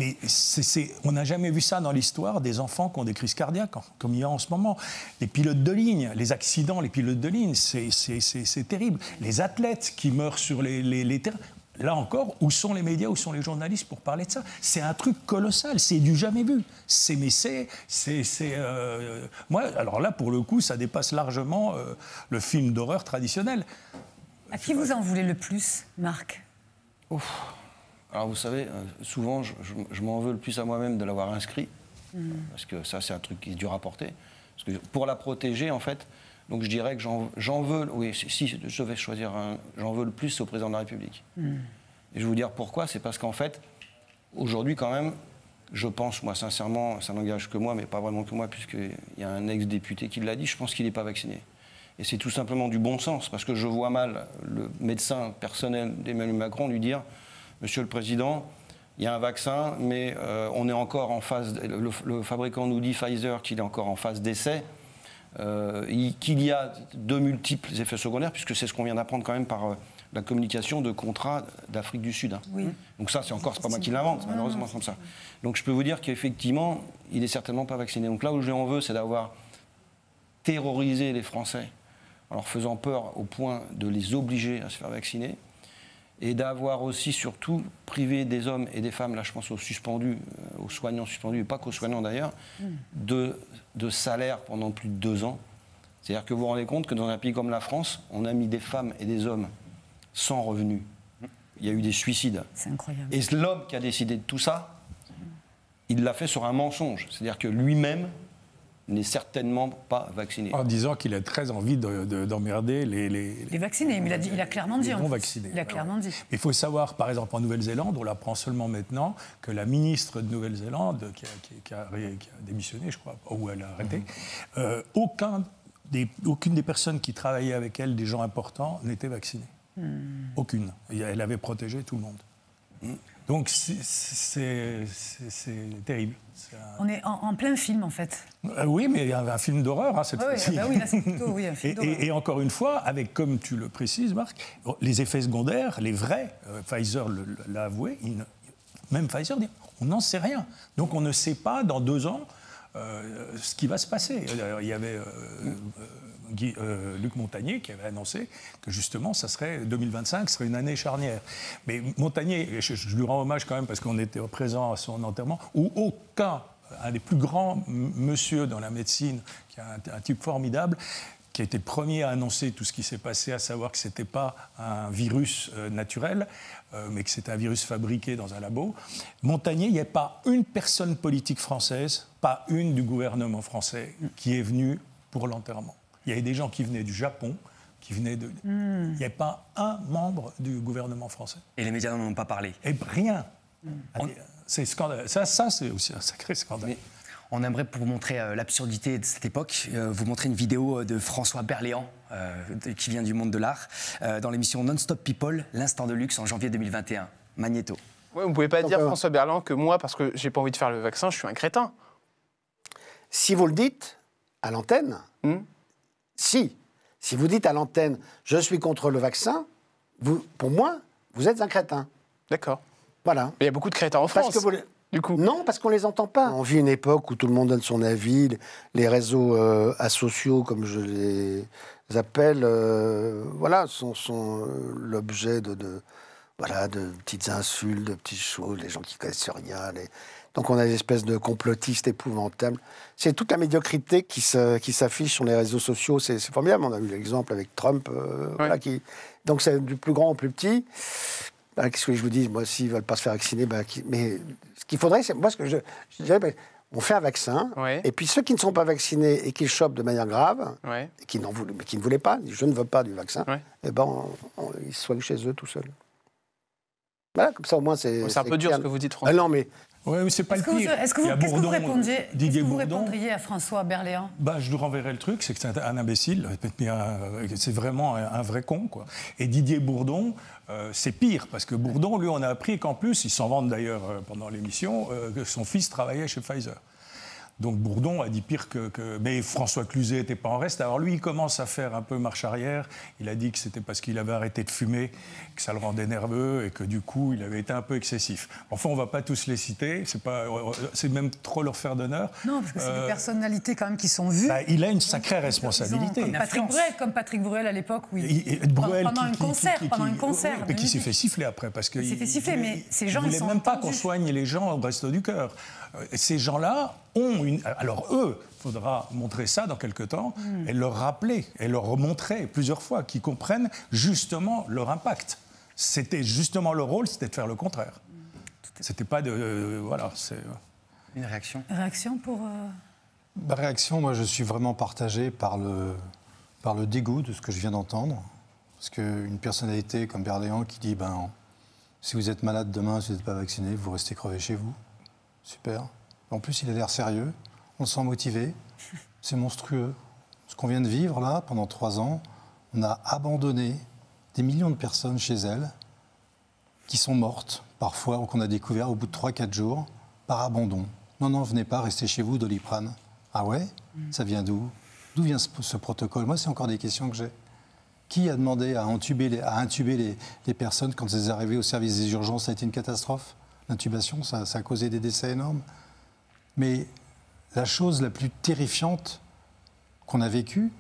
on n'a jamais vu ça dans l'histoire des enfants qui ont des crises cardiaques, comme il y a en ce moment. Les pilotes de ligne, les accidents, les pilotes de ligne, c'est terrible. Les athlètes qui meurent sur les terrains. Là encore, où sont les médias, où sont les journalistes pour parler de ça? C'est un truc colossal, c'est du jamais vu. Moi, alors là, pour le coup, ça dépasse largement le film d'horreur traditionnel. À qui vous en voulez le plus, Marc? Alors vous savez, souvent, je m'en veux le plus à moi-même de l'avoir inscrit, parce que ça, c'est un truc qui est dur à porter. Parce que pour la protéger, en fait, donc je dirais que j'en veux, oui, si je devais choisir j'en veux le plus au président de la République. Et je vais vous dire pourquoi, c'est parce qu'en fait, aujourd'hui quand même, je pense, moi sincèrement, ça n'engage que moi, mais pas vraiment que moi, puisqu'il y a un ex-député qui l'a dit, je pense qu'il n'est pas vacciné. Et c'est tout simplement du bon sens, parce que je vois mal le médecin personnel d'Emmanuel Macron lui dire « Monsieur le Président, il y a un vaccin, mais on est encore en phase... Le fabricant nous dit, Pfizer, qu'il est encore en phase d'essai. Qu'il y a de multiples effets secondaires, puisque c'est ce qu'on vient d'apprendre quand même par la communication de contrats d'Afrique du Sud. Oui. Donc ça, c'est pas moi qui l'invente, malheureusement, c'est comme ça. Donc je peux vous dire qu'effectivement, il n'est certainement pas vacciné. Donc là où je en veux, c'est d'avoir terrorisé les Français en leur faisant peur au point de les obliger à se faire vacciner, et d'avoir aussi, surtout, privé des hommes et des femmes, là je pense aux suspendus, aux soignants suspendus, et pas qu'aux soignants d'ailleurs, de salaire pendant plus de 2 ans. C'est-à-dire que vous vous rendez compte que dans un pays comme la France, on a mis des femmes et des hommes sans revenus. Il y a eu des suicides. C'est incroyable. Et l'homme qui a décidé de tout ça, il l'a fait sur un mensonge. C'est-à-dire que lui-même n'est certainement pas vacciné. En disant qu'il a très envie d'emmerder Les vaccinés, mais il a clairement dit. Les non vaccinés. Il a clairement dit. Il faut savoir, par exemple, en Nouvelle-Zélande, on l'apprend seulement maintenant, que la ministre de Nouvelle-Zélande, qui a démissionné, je crois, ou elle a arrêté, aucune des personnes qui travaillaient avec elle, des gens importants, n'était vaccinée. Aucune. Et elle avait protégé tout le monde. Donc c'est terrible. On est en plein film, en fait. Oui, mais il y avait un film d'horreur, cette fois-ci. Oui, là, c'est plutôt un film d'horreur. Et encore une fois, avec, comme tu le précises, Marc, les effets secondaires, les vrais, Pfizer l'a avoué, même Pfizer dit, on n'en sait rien. Donc on ne sait pas, dans 2 ans, ce qui va se passer. Il y avait Luc Montagnier qui avait annoncé que justement, 2025 serait une année charnière. Mais Montagnier, je lui rends hommage quand même parce qu'on était présent à son enterrement, où un des plus grands monsieur dans la médecine, qui est un type formidable, qui a été le premier à annoncer tout ce qui s'est passé, à savoir que ce n'était pas un virus naturel, mais que c'était un virus fabriqué dans un labo. Montagnier, il n'y a pas une personne politique française, pas une du gouvernement français, qui est venue pour l'enterrement. Il y avait des gens qui venaient du Japon, qui venaient de... Il n'y a pas un membre du gouvernement français. Et les médias n'en ont pas parlé. Et rien. C'est scandaleux. Ça, c'est aussi un sacré scandale. Mais on aimerait, pour vous montrer l'absurdité de cette époque, vous montrer une vidéo de François Berléand, qui vient du monde de l'art, dans l'émission Non-Stop People, l'instant de luxe en janvier 2021. Magnéto. Ouais, vous ne pouvez pas dire, François Berléand, que moi, parce que j'ai pas envie de faire le vaccin, je suis un crétin. Si vous le dites à l'antenne, si vous dites à l'antenne « je suis contre le vaccin », pour moi, vous êtes un crétin. D'accord. Voilà. Mais il y a beaucoup de crétins en France, du coup. Non, parce qu'on ne les entend pas. On vit une époque où tout le monde donne son avis, les réseaux asociaux, comme je les appelle, sont l'objet de petites insultes, de petites choses, les gens qui ne connaissent rien. Donc on a des espèces de complotistes épouvantables. C'est toute la médiocrité qui s'affiche sur les réseaux sociaux. C'est formidable. On a eu l'exemple avec Trump. Donc c'est du plus grand au plus petit. Qu'est-ce que je vous dis? Moi, s'ils ne veulent pas se faire vacciner, mais ce qu'il faudrait, c'est... Moi, ce que je dirais, on fait un vaccin, et puis ceux qui ne sont pas vaccinés et qui le chopent de manière grave, et qui ne voulaient pas, je ne veux pas du vaccin, ils se soignent chez eux tout seuls. Voilà, comme ça au moins c'est... C'est un peu dur ce que vous dites, François. Non, mais Oui, mais c'est pas le pire. Qu'est-ce que Il y a Bourdon, Didier vous Bourdon. répondriez à François Berléand? Je lui renverrai le truc, c'est que c'est un imbécile, c'est vraiment un vrai con, quoi. Et Didier Bourdon, c'est pire, parce que Bourdon, lui, on a appris qu'en plus, il s'en vante d'ailleurs pendant l'émission, que son fils travaillait chez Pfizer. Donc Bourdon a dit pire que... Mais François Cluzet n'était pas en reste. Alors lui, il commence à faire un peu marche arrière. Il a dit que c'était parce qu'il avait arrêté de fumer, que ça le rendait nerveux et que du coup, il avait été un peu excessif. Enfin, on ne va pas tous les citer. C'est même trop leur faire d'honneur. Non, parce que c'est des personnalités quand même qui sont vues. Il a une sacrée responsabilité. Comme Patrick Bruel à l'époque, oui. Bruel pendant un concert. Et qui s'est fait siffler après. Parce que il s'est fait siffler, mais ces gens, ils ne voulaient même pas qu'on soigne les gens au resto du cœur. Ces gens-là ont une... Alors eux, il faudra montrer ça dans quelques temps et leur rappeler, et leur montrer plusieurs fois qu'ils comprennent justement leur impact. C'était justement leur rôle, c'était de faire le contraire. C'était pas de... voilà, c'est... Une réaction? Réaction pour... Réaction, moi je suis vraiment partagé par le dégoût de ce que je viens d'entendre. Parce qu'une personnalité comme Berléand qui dit, si vous êtes malade demain, si vous n'êtes pas vacciné, vous restez crevé chez vous. Super. En plus, il a l'air sérieux, on le sent motivé, c'est monstrueux. Ce qu'on vient de vivre là, pendant 3 ans, on a abandonné des millions de personnes chez elles qui sont mortes, parfois, ou qu'on a découvert au bout de 3-4 jours, par abandon. Non, venez pas, restez chez vous, Doliprane. Ah ouais? Ça vient d'où? D'où vient ce protocole? Moi, c'est encore des questions que j'ai. Qui a demandé à intuber les personnes quand elles arrivaient au service des urgences? Ça a été une catastrophe. L'intubation, ça a causé des décès énormes. Mais la chose la plus terrifiante qu'on a vécue,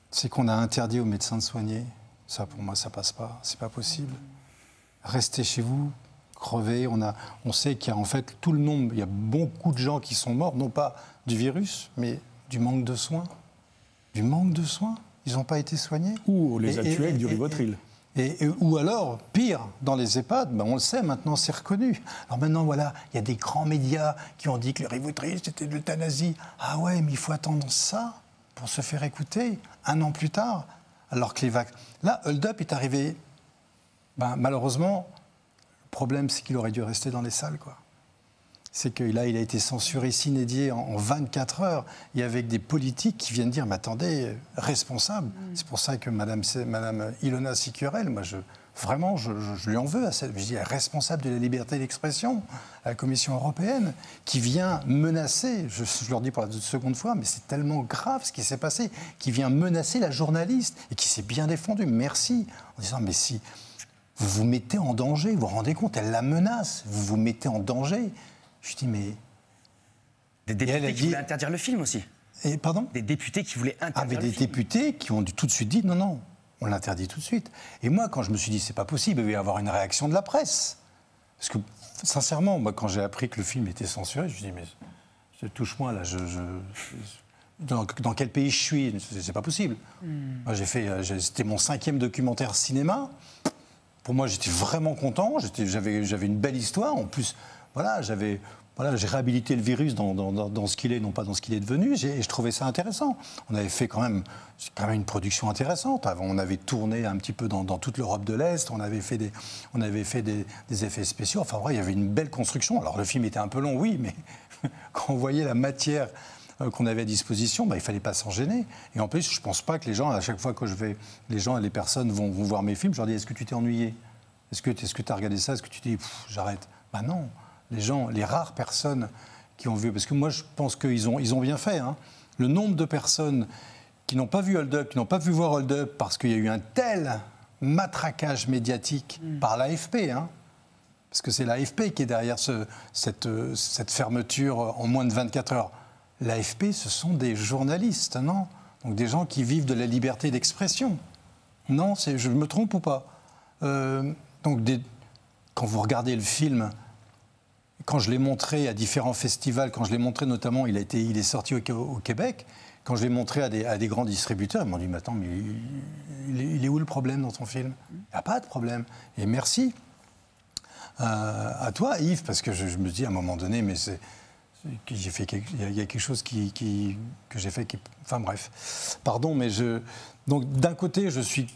c'est qu'on a interdit aux médecins de soigner. Ça, pour moi, ça passe pas. C'est pas possible. Restez chez vous, crevez. On sait qu'il y a en fait tout le nombre, il y a beaucoup de gens qui sont morts, non pas du virus, mais du manque de soins. Du manque de soins. Ils n'ont pas été soignés. Ou on les a tués avec du Rivotril. Ou alors, pire, dans les EHPAD, on le sait, maintenant c'est reconnu. Alors maintenant, voilà, il y a des grands médias qui ont dit que le Rivotril, c'était de l'euthanasie. Ah ouais, mais il faut attendre ça pour se faire écouter, 1 an plus tard. Alors que les vaccins... Là, Hold Up est arrivé... malheureusement, le problème, c'est qu'il aurait dû rester dans les salles, quoi. C'est que là, il a été censuré sine die en 24 heures, et avec des politiques qui viennent dire, mais attendez, responsable. C'est pour ça que Madame Ilona Sicurel, moi, je lui en veux, je dis, responsable de la liberté d'expression à la Commission européenne, qui vient menacer, je leur dis pour la seconde fois, mais c'est tellement grave ce qui s'est passé, qui vient menacer la journaliste, et qui s'est bien défendue, merci, en disant, mais si vous vous mettez en danger, vous vous rendez compte, elle la menace, vous vous mettez en danger. Je dis, mais... Des députés qui voulaient interdire le film aussi. Et, pardon? Des députés qui voulaient interdire le film. Des députés qui ont tout de suite dit, non, on l'interdit tout de suite. Et moi, quand je me suis dit, c'est pas possible, il va y avoir une réaction de la presse. Parce que, sincèrement, moi, quand j'ai appris que le film était censuré, je me suis dit, mais touche-moi, là, dans quel pays je suis? C'est pas possible. Moi, c'était mon 5e documentaire cinéma. Pour moi, j'étais vraiment content. J'avais une belle histoire. En plus... Voilà, j'ai réhabilité le virus dans ce qu'il est, non pas dans ce qu'il est devenu, et je trouvais ça intéressant. On avait fait quand même une production intéressante. On avait tourné un petit peu dans toute l'Europe de l'Est, on avait fait des effets spéciaux. Enfin, il y avait une belle construction. Alors, le film était un peu long, oui, mais quand on voyait la matière qu'on avait à disposition, il ne fallait pas s'en gêner. Et en plus, je ne pense pas que les gens, à chaque fois que les personnes vont voir mes films, je leur dis, est-ce que tu t'es ennuyé? Est-ce que tu as regardé ça? Est-ce que tu dis, j'arrête? Non. Les rares personnes qui ont vu, parce que moi je pense qu'ils ont bien fait, hein. Le nombre de personnes qui n'ont pas vu Hold Up, qui n'ont pas pu voir Hold Up parce qu'il y a eu un tel matraquage médiatique par l'AFP, hein, parce que c'est l'AFP qui est derrière cette fermeture en moins de 24 heures. L'AFP, ce sont des journalistes, non? Donc des gens qui vivent de la liberté d'expression. Non, je me trompe ou pas? Quand vous regardez le film, quand je l'ai montré à différents festivals, quand je l'ai montré notamment, il est sorti au Québec, quand je l'ai montré à des grands distributeurs, ils m'ont dit, mais attends, mais il est où le problème dans ton film? Il n'y a pas de problème. Et merci à toi, Yves, parce que je me dis à un moment donné, mais il y a quelque chose que j'ai fait qui... Enfin bref, pardon, mais donc d'un côté, je suis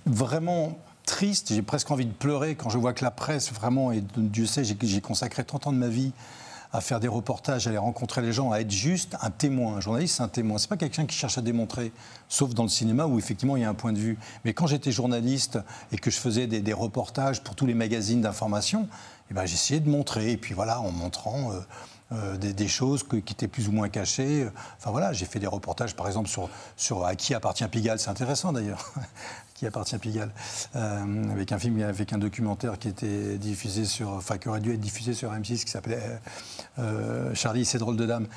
vraiment triste, j'ai presque envie de pleurer quand je vois que la presse, vraiment, et Dieu sait, j'ai consacré 30 ans de ma vie à faire des reportages, à aller rencontrer les gens, à être juste un témoin. Un journaliste, c'est un témoin. C'est pas quelqu'un qui cherche à démontrer, sauf dans le cinéma où effectivement il y a un point de vue. Mais quand j'étais journaliste et que je faisais des reportages pour tous les magazines d'information, eh ben, j'essayais de montrer. Et puis voilà, en montrant des choses qui étaient plus ou moins cachées. Enfin voilà, j'ai fait des reportages par exemple sur à qui appartient Pigalle. C'est intéressant d'ailleurs. Qui appartient Pigalle, avec un film, avec un documentaire qui était diffusé qui aurait dû être diffusé sur M6, qui s'appelait Charlie et ses drôles de dames.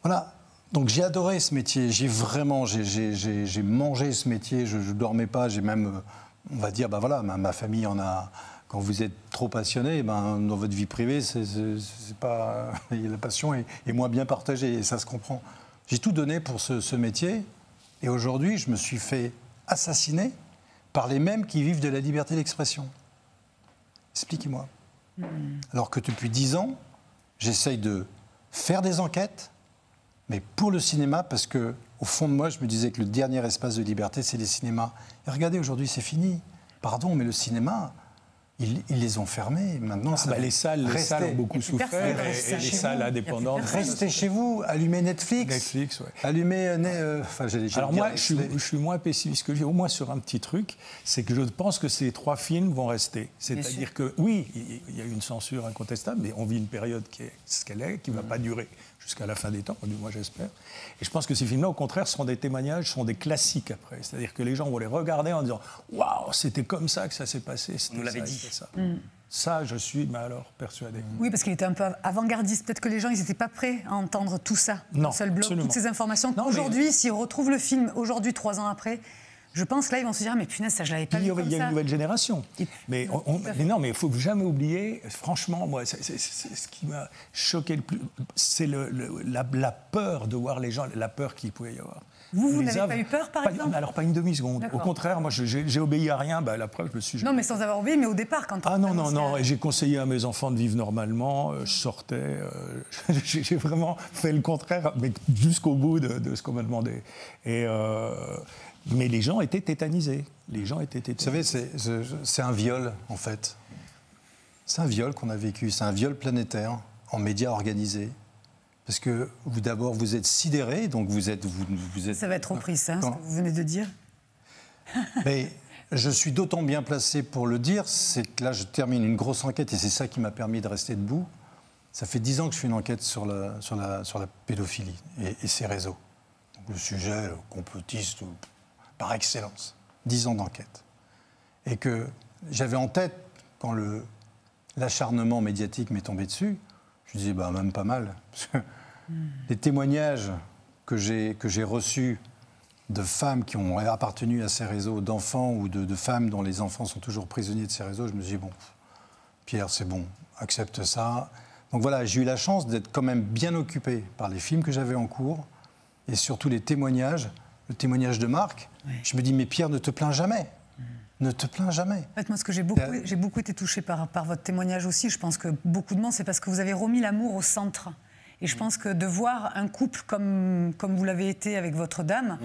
Voilà. Donc j'ai adoré ce métier. J'ai mangé ce métier. Je dormais pas. J'ai même, on va dire, voilà, ma famille en a. Quand vous êtes trop passionné, dans votre vie privée, c'est pas, la passion est moins bien partagée et ça se comprend. J'ai tout donné pour ce métier et aujourd'hui, je me suis fait assassiné par les mêmes qui vivent de la liberté d'expression. Expliquez-moi. Alors que depuis 10 ans, j'essaye de faire des enquêtes, mais pour le cinéma, parce que au fond de moi, je me disais que le dernier espace de liberté, c'est les cinémas. Et regardez, aujourd'hui, c'est fini. Pardon, mais le cinéma, ils les ont fermés. Maintenant, les salles ont beaucoup souffert. Et les salles indépendantes. Restez chez vous, allumez Netflix. Netflix, ouais. Allumez. Alors moi, je suis moins pessimiste que lui, au moins sur un petit truc, c'est que je pense que ces 3 films vont rester. C'est-à-dire que, oui, il y a eu une censure incontestable, mais on vit une période qui est ce qu'elle est, qui ne va pas durer jusqu'à la fin des temps, du moins j'espère. Et je pense que ces films-là, au contraire, seront des témoignages, seront des classiques après. C'est-à-dire que les gens vont les regarder en disant « Waouh, c'était comme ça que ça s'est passé. » On nous l'avait dit. Ça. Ça, je suis alors persuadé. Oui, parce qu'il était un peu avant-gardiste. Peut-être que les gens, ils n'étaient pas prêts à entendre tout ça. Non, un seul bloc, absolument. toutes ces informations. Aujourd'hui, s'ils retrouvent le film, aujourd'hui, 3 ans après, je pense que là, ils vont se dire, mais punaise, ça, je l'avais pas vu comme ça. Il y a une nouvelle génération. Mais non, mais il ne faut jamais oublier, franchement, moi, c'est ce qui m'a choqué le plus, c'est la peur de voir les gens, la peur qu'il pouvait y avoir. Vous n'avez pas eu peur, par exemple ? Alors, pas une demi-seconde. Au contraire, moi, j'ai obéi à rien. La preuve, je me suis... Non, mais sans avoir obéi, mais au départ, quand on... Non. Et j'ai conseillé à mes enfants de vivre normalement. Je sortais. J'ai vraiment fait le contraire, mais jusqu'au bout de ce qu'on m'a demandé. Mais les gens étaient tétanisés. Vous savez, c'est un viol, en fait. C'est un viol qu'on a vécu. C'est un viol planétaire, en médias organisés. Parce que d'abord, vous êtes sidéré, donc vous êtes... Ça va être repris, ça, ce que vous venez de dire. Mais je suis d'autant bien placé pour le dire, c'est que là, je termine une grosse enquête, et c'est ça qui m'a permis de rester debout. Ça fait 10 ans que je fais une enquête sur la pédophilie et ses réseaux. Donc, le sujet complotiste par excellence. 10 ans d'enquête. Et que j'avais en tête, quand l'acharnement médiatique m'est tombé dessus, je disais, même pas mal. Parce que les témoignages que j'ai reçus de femmes qui ont appartenu à ces réseaux, d'enfants ou de femmes dont les enfants sont toujours prisonniers de ces réseaux, je me suis dit, bon, Pierre, c'est bon, accepte ça. Donc voilà, j'ai eu la chance d'être quand même bien occupé par les films que j'avais en cours et surtout les témoignages, le témoignage de Marc. Oui. Je me dis, mais Pierre, ne te plains jamais. Ne te plains jamais. En fait, moi, ce que j'ai beaucoup été touchée par votre témoignage aussi, je pense que beaucoup de monde, c'est parce que vous avez remis l'amour au centre. Et je pense que de voir un couple comme vous l'avez été avec votre dame,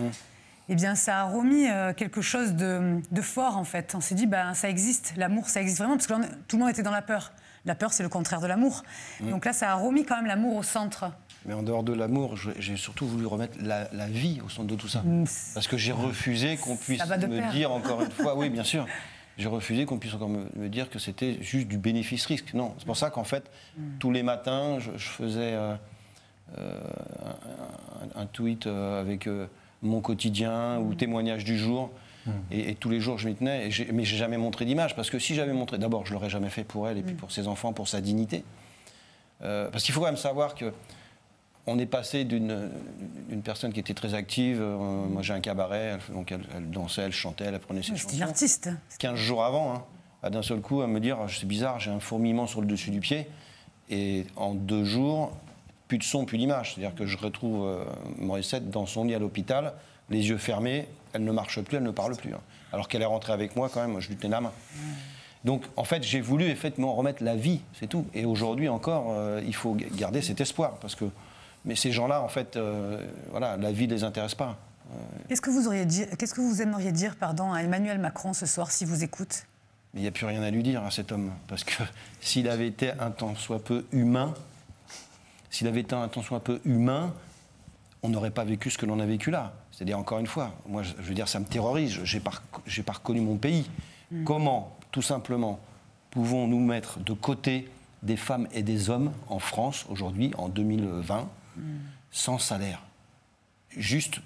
eh bien, ça a remis quelque chose de fort, en fait. On s'est dit, ça existe, l'amour, ça existe vraiment, parce que tout le monde était dans la peur. La peur, c'est le contraire de l'amour. Donc là, ça a remis quand même l'amour au centre. Mais en dehors de l'amour, j'ai surtout voulu remettre la vie au centre de tout ça. Parce que j'ai refusé qu'on puisse me dire encore une fois, oui, bien sûr, j'ai refusé qu'on puisse encore me dire que c'était juste du bénéfice-risque. Non, c'est pour ça qu'en fait, tous les matins, je faisais un tweet avec mon quotidien ou témoignage du jour. Et tous les jours, je m'y tenais. Mais j'ai jamais montré d'image. Parce que si j'avais montré, d'abord, je l'aurais jamais fait pour elle et puis pour ses enfants, pour sa dignité. Parce qu'il faut quand même savoir que on est passé d'une personne qui était très active. Moi, j'ai un cabaret, donc elle dansait, elle chantait, elle apprenait ses chansons. C'était une artiste. 15 jours avant, d'un seul coup, à me dire, c'est bizarre, j'ai un fourmillement sur le dessus du pied. Et en 2 jours, plus de son, plus d'image. C'est-à-dire que je retrouve Morissette dans son lit à l'hôpital, les yeux fermés, elle ne marche plus, elle ne parle plus. Alors qu'elle est rentrée avec moi quand même, je lui tenais la main. Donc, en fait, j'ai voulu effectivement remettre la vie, c'est tout. Et aujourd'hui encore, il faut garder cet espoir. Mais ces gens-là, en fait, voilà, la vie ne les intéresse pas. Qu'est-ce que vous aimeriez dire à Emmanuel Macron ce soir s'il vous écoute? Mais il n'y a plus rien à lui dire à cet homme. Parce que s'il avait été un tant soit peu humain, on n'aurait pas vécu ce que l'on a vécu là. C'est-à-dire, encore une fois, moi, je veux dire, ça me terrorise. Je n'ai pas reconnu mon pays. Comment, tout simplement, pouvons-nous mettre de côté des femmes et des hommes en France, aujourd'hui, en 2020, sans salaire? Juste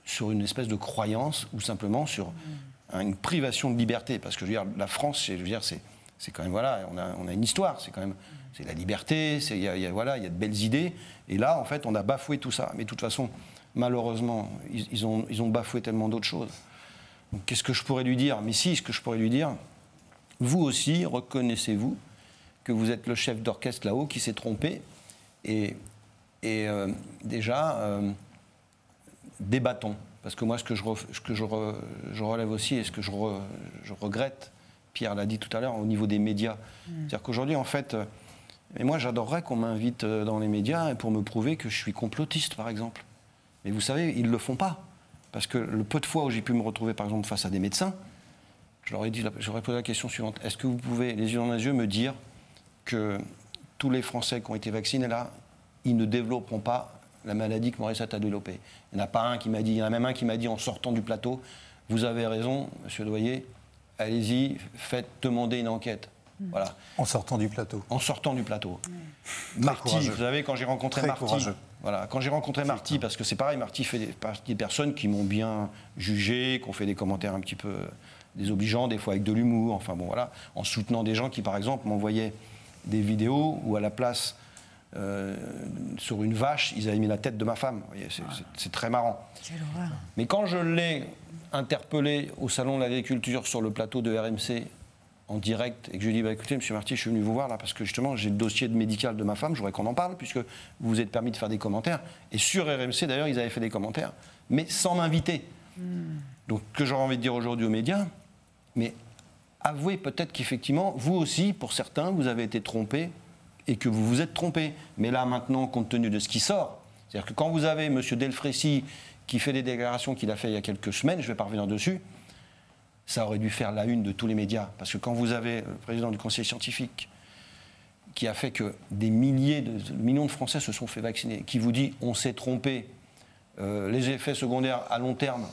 sur une espèce de croyance ou simplement sur une privation de liberté. Parce que, je veux dire, la France, c'est quand même, voilà, on a une histoire, c'est la liberté, il y a de belles idées. Et là, en fait, on a bafoué tout ça. Mais de toute façon, malheureusement, ils ont bafoué tellement d'autres choses. Donc, qu'est-ce que je pourrais lui dire? Mais si, ce que je pourrais lui dire, vous aussi, reconnaissez-vous que vous êtes le chef d'orchestre là-haut qui s'est trompé. Et déjà, débattons. Parce que moi, ce que je relève aussi et ce que je regrette, Pierre l'a dit tout à l'heure, au niveau des médias. C'est-à-dire qu'aujourd'hui, en fait, et moi, j'adorerais qu'on m'invite dans les médias pour me prouver que je suis complotiste, par exemple. Mais vous savez, ils ne le font pas. Parce que le peu de fois où j'ai pu me retrouver, par exemple, face à des médecins, j'aurais posé la question suivante. Est-ce que vous pouvez, les yeux dans les yeux, me dire que tous les Français qui ont été vaccinés, là, ils ne développeront pas la maladie que Morissette a développée? Il n'y en a pas un qui m'a dit, il y en a même un qui m'a dit en sortant du plateau, vous avez raison, monsieur Doyer, allez-y, demander une enquête. Voilà. En sortant du plateau. En sortant du plateau. Marty, vous savez, quand j'ai rencontré Marty, voilà, quand j'ai rencontré Marty, parce que c'est pareil, Marty fait partie des personnes qui m'ont bien jugé, qui ont fait des commentaires un petit peu désobligeants, des fois avec de l'humour, enfin bon voilà, en soutenant des gens qui, par exemple, m'envoyaient des vidéos où à la place sur une vache, ils avaient mis la tête de ma femme. Vous voyez, c'est très marrant. Quelle horreur. Mais quand je l'ai interpellé au Salon de l'Agriculture sur le plateau de RMC en direct et que je lui ai dit écoutez, monsieur Marty, je suis venu vous voir là parce que justement j'ai le dossier médical de ma femme, je voudrais qu'on en parle puisque vous vous êtes permis de faire des commentaires. Et sur RMC d'ailleurs, ils avaient fait des commentaires, mais sans m'inviter. Donc que j'aurais envie de dire aujourd'hui aux médias, mais avouez peut-être qu'effectivement, vous aussi, pour certains, vous avez été trompés et que vous vous êtes trompés. Mais là maintenant, compte tenu de ce qui sort, c'est-à-dire que quand vous avez monsieur Delfrécy qui fait des déclarations qu'il a fait il y a quelques semaines, je ne vais pas revenir dessus, ça aurait dû faire la une de tous les médias. Parce que quand vous avez le président du conseil scientifique qui a fait que des millions de Français se sont fait vacciner, qui vous dit on s'est trompé, les effets secondaires à long terme,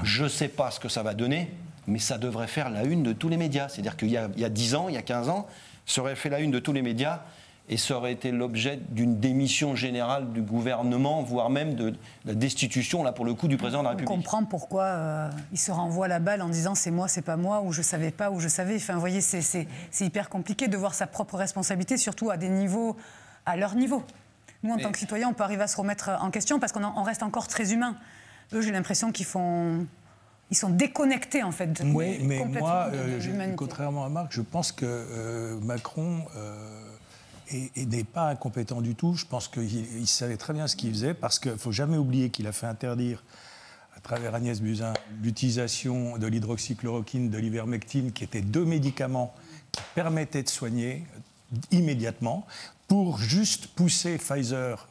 je ne sais pas ce que ça va donner, mais ça devrait faire la une de tous les médias. C'est-à-dire qu'il y a 10 ans, il y a 15 ans, ça aurait fait la une de tous les médias et ça aurait été l'objet d'une démission générale du gouvernement, voire même de la destitution, là pour le coup, du président de la République. On comprend pourquoi il se renvoie la balle en disant c'est moi, c'est pas moi, ou je savais pas, ou je savais. Enfin, vous voyez, c'est hyper compliqué de voir sa propre responsabilité, surtout à des niveaux, à leur niveau. Nous, en tant que citoyens, on peut arriver à se remettre en question parce qu'on reste encore très humains. Eux, j'ai l'impression qu'ils sont déconnectés, en fait. Oui, mais moi, contrairement à Marc, je pense que Macron n'est pas incompétent du tout. Je pense qu'il savait très bien ce qu'il faisait, parce qu'il ne faut jamais oublier qu'il a fait interdire, à travers Agnès Buzyn, l'utilisation de l'hydroxychloroquine, de l'ivermectine, qui étaient 2 médicaments qui permettaient de soigner immédiatement, pour juste pousser Pfizer,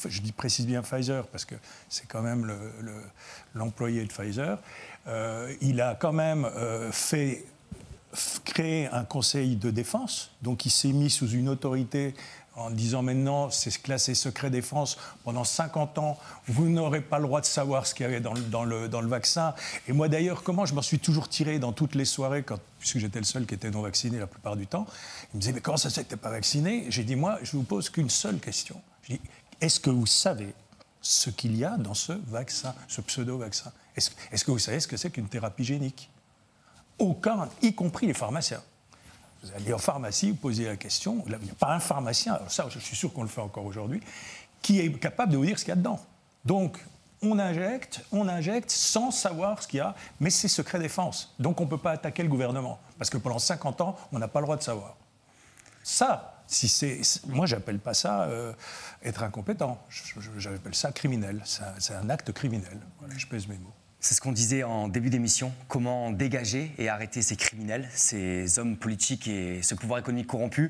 je précise bien Pfizer parce que c'est quand même l'employé de Pfizer, il a quand même créé un conseil de défense, donc il s'est mis sous une autorité en disant maintenant c'est classé secret défense, pendant 50 ans vous n'aurez pas le droit de savoir ce qu'il y avait dans le vaccin. Et moi d'ailleurs, comment je m'en suis toujours tiré dans toutes les soirées, puisque j'étais le seul qui était non vacciné la plupart du temps, il me disait mais comment ça se fait que tu n'es pas vacciné? J'ai dit moi je vous pose qu'une seule question, je dis est-ce que vous savez ce qu'il y a dans ce vaccin, ce pseudo-vaccin? Est-ce que vous savez ce que c'est qu'une thérapie génique? Aucun, y compris les pharmaciens. Vous allez en pharmacie, vous posez la question, il n'y a pas un pharmacien, alors ça je suis sûr qu'on le fait encore aujourd'hui, qui est capable de vous dire ce qu'il y a dedans. Donc on injecte sans savoir ce qu'il y a, mais c'est secret défense. Donc on ne peut pas attaquer le gouvernement, parce que pendant 50 ans, on n'a pas le droit de savoir. Ça, moi j'appelle pas ça être incompétent, j'appelle ça criminel, c'est un acte criminel. Voilà, je pèse mes mots. C'est ce qu'on disait en début d'émission. Comment dégager et arrêter ces criminels, ces hommes politiques et ce pouvoir économique corrompu.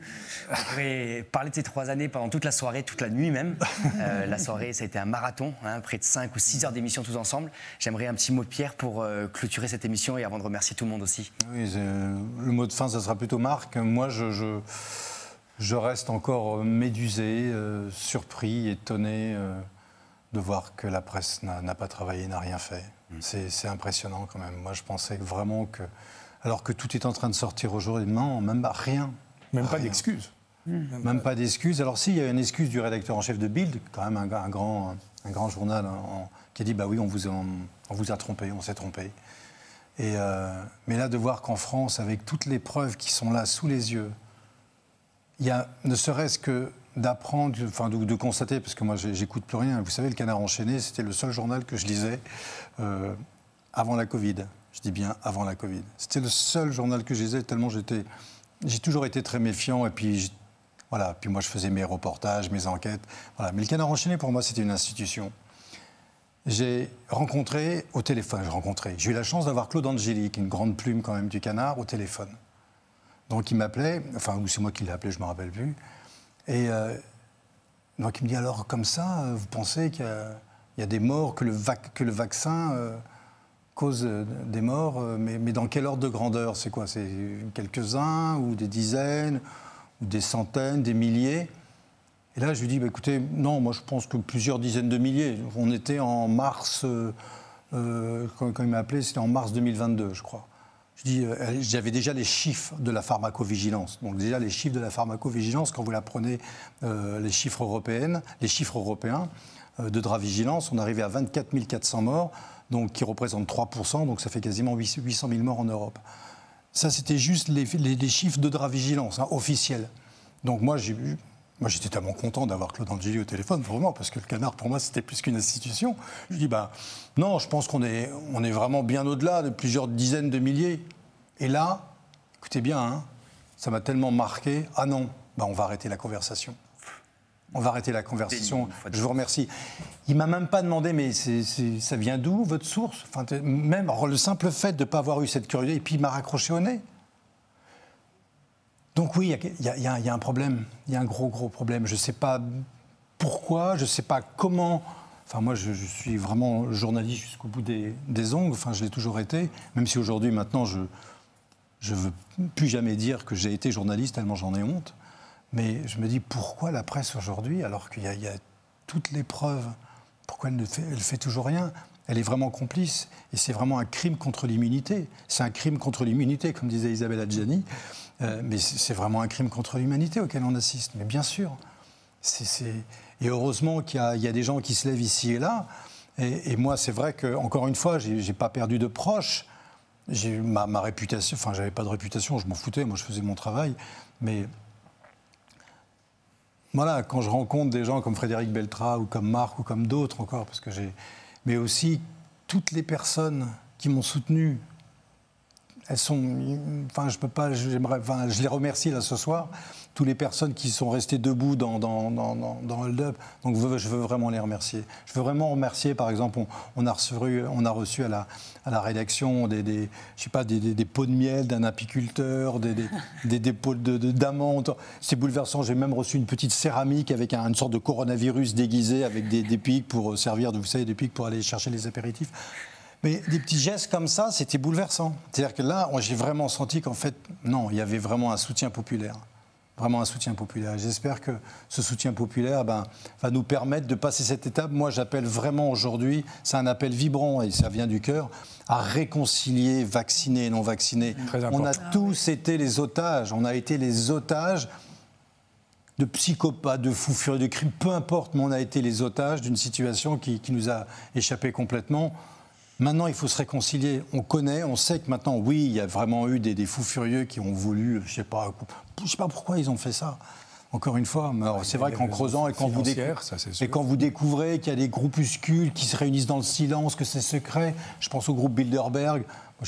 On pourrait parler de ces 3 années pendant toute la soirée, toute la nuit même. La soirée, ça a été un marathon, près de 5 ou 6 heures d'émission tous ensemble. J'aimerais un petit mot de Pierre pour clôturer cette émission et avant de remercier tout le monde aussi. Oui, le mot de fin, ça sera plutôt Marc. Moi, je reste encore médusé, surpris, étonné de voir que la presse n'a pas travaillé, n'a rien fait. C'est impressionnant quand même. Moi, je pensais vraiment que, alors que tout est en train de sortir aujourd'hui, non, même rien. Même pas d'excuses. Même pas d'excuses. Alors si, il y a une excuse du rédacteur en chef de Bild, quand même un grand journal, qui a dit, bah oui, on vous a trompé, on s'est trompé. Mais là, de voir qu'en France, avec toutes les preuves qui sont là sous les yeux, il y a ne serait-ce que d'apprendre, enfin de constater, parce que moi j'écoute plus rien. Vous savez, le Canard enchaîné, c'était le seul journal que je lisais avant la Covid. Je dis bien avant la Covid. C'était le seul journal que je lisais, tellement j'ai toujours été très méfiant. Et puis voilà, puis moi je faisais mes reportages, mes enquêtes. Voilà. Mais le Canard enchaîné, pour moi, c'était une institution. J'ai rencontré au téléphone, j'ai eu la chance d'avoir Claude Angélique, une grande plume quand même du Canard, au téléphone. Donc il m'appelait, enfin, ou c'est moi qui l'ai appelé, je ne me rappelle plus. Et donc il me dit, alors comme ça, vous pensez qu'il y a des morts, que le vaccin cause des morts, mais dans quel ordre de grandeur? C'est quoi? C'est quelques-uns, ou des dizaines, ou des centaines, des milliers? Et là, je lui dis, bah, écoutez, non, moi je pense que plusieurs dizaines de milliers. On était en mars, quand il m'a appelé, c'était en mars 2022, je crois. Je dis, j'avais déjà les chiffres de la pharmacovigilance. Donc déjà les chiffres de la pharmacovigilance, quand vous la prenez, les chiffres européens de Dravigilance, on arrivait à 24 400 morts, donc, qui représentent 3%, donc ça fait quasiment 800 000 morts en Europe. Ça, c'était juste les chiffres de Dravigilance, officiels. Donc moi, j'étais tellement content d'avoir Claude Angélique au téléphone, vraiment, parce que le Canard, pour moi, c'était plus qu'une institution. Je dis, bah, non, je pense qu'on est vraiment bien au-delà de plusieurs dizaines de milliers. Et là, écoutez bien, hein, ça m'a tellement marqué. Ah non, bah, on va arrêter la conversation. On va arrêter la conversation. Je vous remercie. Il ne m'a même pas demandé, mais ça vient d'où, votre source? Enfin, même le simple fait de ne pas avoir eu cette curiosité, et puis il m'a raccroché au nez. Donc oui, il y a un problème, il y a un gros problème. Je ne sais pas pourquoi, je ne sais pas comment. Enfin moi, je suis vraiment journaliste jusqu'au bout des ongles, enfin je l'ai toujours été, même si aujourd'hui, maintenant, je ne veux plus jamais dire que j'ai été journaliste, tellement j'en ai honte. Mais je me dis, pourquoi la presse aujourd'hui, alors qu'il y a toutes les preuves, pourquoi elle fait toujours rien? Elle est vraiment complice, et c'est vraiment un crime contre l'immunité. C'est un crime contre l'immunité, comme disait Isabelle Adjani. Mais c'est vraiment un crime contre l'humanité auquel on assiste. Mais bien sûr. Et heureusement qu'il y a des gens qui se lèvent ici et là. Et moi, c'est vrai que, encore une fois, j'ai pas perdu de proches. J'ai ma réputation, enfin, j'avais pas de réputation, je m'en foutais, moi, je faisais mon travail. Mais voilà, quand je rencontre des gens comme Frédéric Beltra ou comme Marc ou comme d'autres encore, parce que mais aussi toutes les personnes qui m'ont soutenu. Elles sont, enfin, je peux pas, je les remercie là ce soir, toutes les personnes qui sont restées debout dans Hold Up. Donc je veux vraiment les remercier. Je veux vraiment remercier, par exemple, on a reçu à la rédaction des pots de miel d'un apiculteur, des pots d'amandes. C'est bouleversant. J'ai même reçu une petite céramique avec une sorte de coronavirus déguisé avec des pics pour servir, vous savez, des pics pour aller chercher les apéritifs. Mais des petits gestes comme ça, c'était bouleversant. C'est-à-dire que là, j'ai vraiment senti qu'en fait, non, il y avait vraiment un soutien populaire. Vraiment un soutien populaire. J'espère que ce soutien populaire va nous permettre de passer cette étape. Moi, j'appelle vraiment aujourd'hui, c'est un appel vibrant, et ça vient du cœur, à réconcilier vaccinés et non vaccinés. On a tous été les otages. On a été les otages de psychopathes, de fous furieux, de crimes, peu importe, mais on a été les otages d'une situation qui nous a échappé complètement. Maintenant, il faut se réconcilier. On connaît, on sait que maintenant, oui, il y a vraiment eu des fous furieux qui ont voulu, je sais pas pourquoi ils ont fait ça. Encore une fois, c'est vrai qu'en creusant et quand vous découvrez qu'il y a des groupuscules qui se réunissent dans le silence, que c'est secret, je pense au groupe Bilderberg,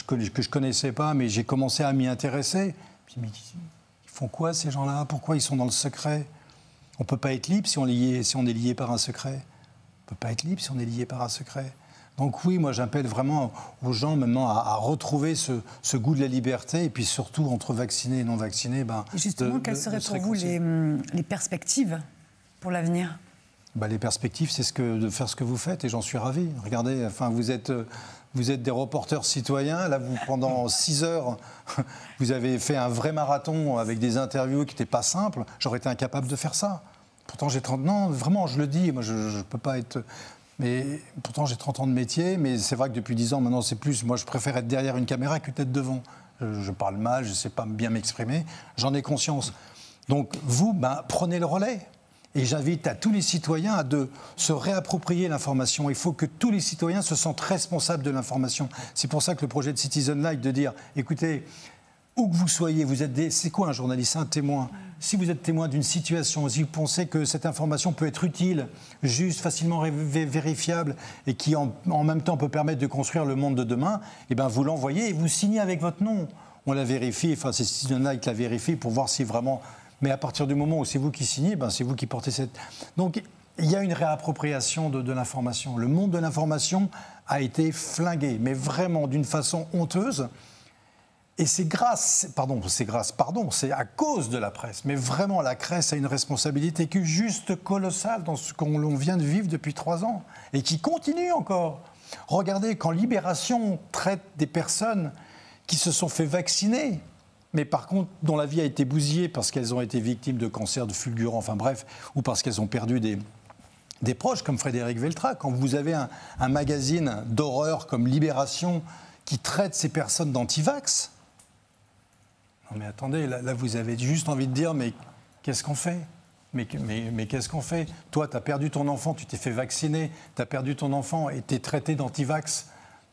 que je connaissais pas, mais j'ai commencé à m'y intéresser. Puis, mais ils font quoi ces gens-là? Pourquoi ils sont dans le secret? On peut pas être libre si on est lié par un secret. On peut pas être libre si on est lié par un secret. Donc oui, moi j'appelle vraiment aux gens maintenant à retrouver ce goût de la liberté et puis surtout entre vaccinés et non vaccinés. Et justement, quelles seraient pour vous les perspectives pour l'avenir ? Les perspectives, c'est de faire ce que vous faites et j'en suis ravi. Regardez, enfin, vous êtes des reporters citoyens. Là, pendant 6 heures, vous avez fait un vrai marathon avec des interviews qui n'étaient pas simples. J'aurais été incapable de faire ça. Pourtant, j'ai 30 ans. Vraiment, je le dis. Moi, je ne peux pas être... Mais pourtant, j'ai 30 ans de métier. Mais c'est vrai que depuis 10 ans, maintenant, c'est plus. Moi, je préfère être derrière une caméra que d'être devant. Je parle mal, je ne sais pas bien m'exprimer. J'en ai conscience. Donc, vous, prenez le relais. Et j'invite à tous les citoyens à se réapproprier l'information. Il faut que tous les citoyens se sentent responsables de l'information. C'est pour ça que le projet de Citizen Light, de dire, écoutez, où que vous soyez, vous êtes c'est quoi un journaliste, un témoin ? Si vous êtes témoin d'une situation, si vous pensez que cette information peut être utile, juste, facilement vérifiable, et qui en même temps peut permettre de construire le monde de demain, eh bien vous l'envoyez et vous signez avec votre nom. On la vérifie, enfin c'est Citizen Light qui la vérifie pour voir si vraiment... Mais à partir du moment où c'est vous qui signez, c'est vous qui portez cette... Donc, il y a une réappropriation de l'information. Le monde de l'information a été flingué, mais vraiment d'une façon honteuse. Et c'est à cause de la presse. Mais vraiment, la presse a une responsabilité qui est juste colossale dans ce qu'on vient de vivre depuis 3 ans. Et qui continue encore. Regardez, quand Libération traite des personnes qui se sont fait vacciner... mais par contre, dont la vie a été bousillée parce qu'elles ont été victimes de cancers, de fulgurants, enfin bref, ou parce qu'elles ont perdu des proches, comme Frédéric Veltra. Quand vous avez un magazine d'horreur comme Libération qui traite ces personnes d'antivax, non mais attendez, là vous avez juste envie de dire, mais qu'est-ce qu'on fait ? Mais qu'est-ce qu'on fait ? Toi, tu as perdu ton enfant, tu t'es fait vacciner, tu as perdu ton enfant et tu es traité d'antivax,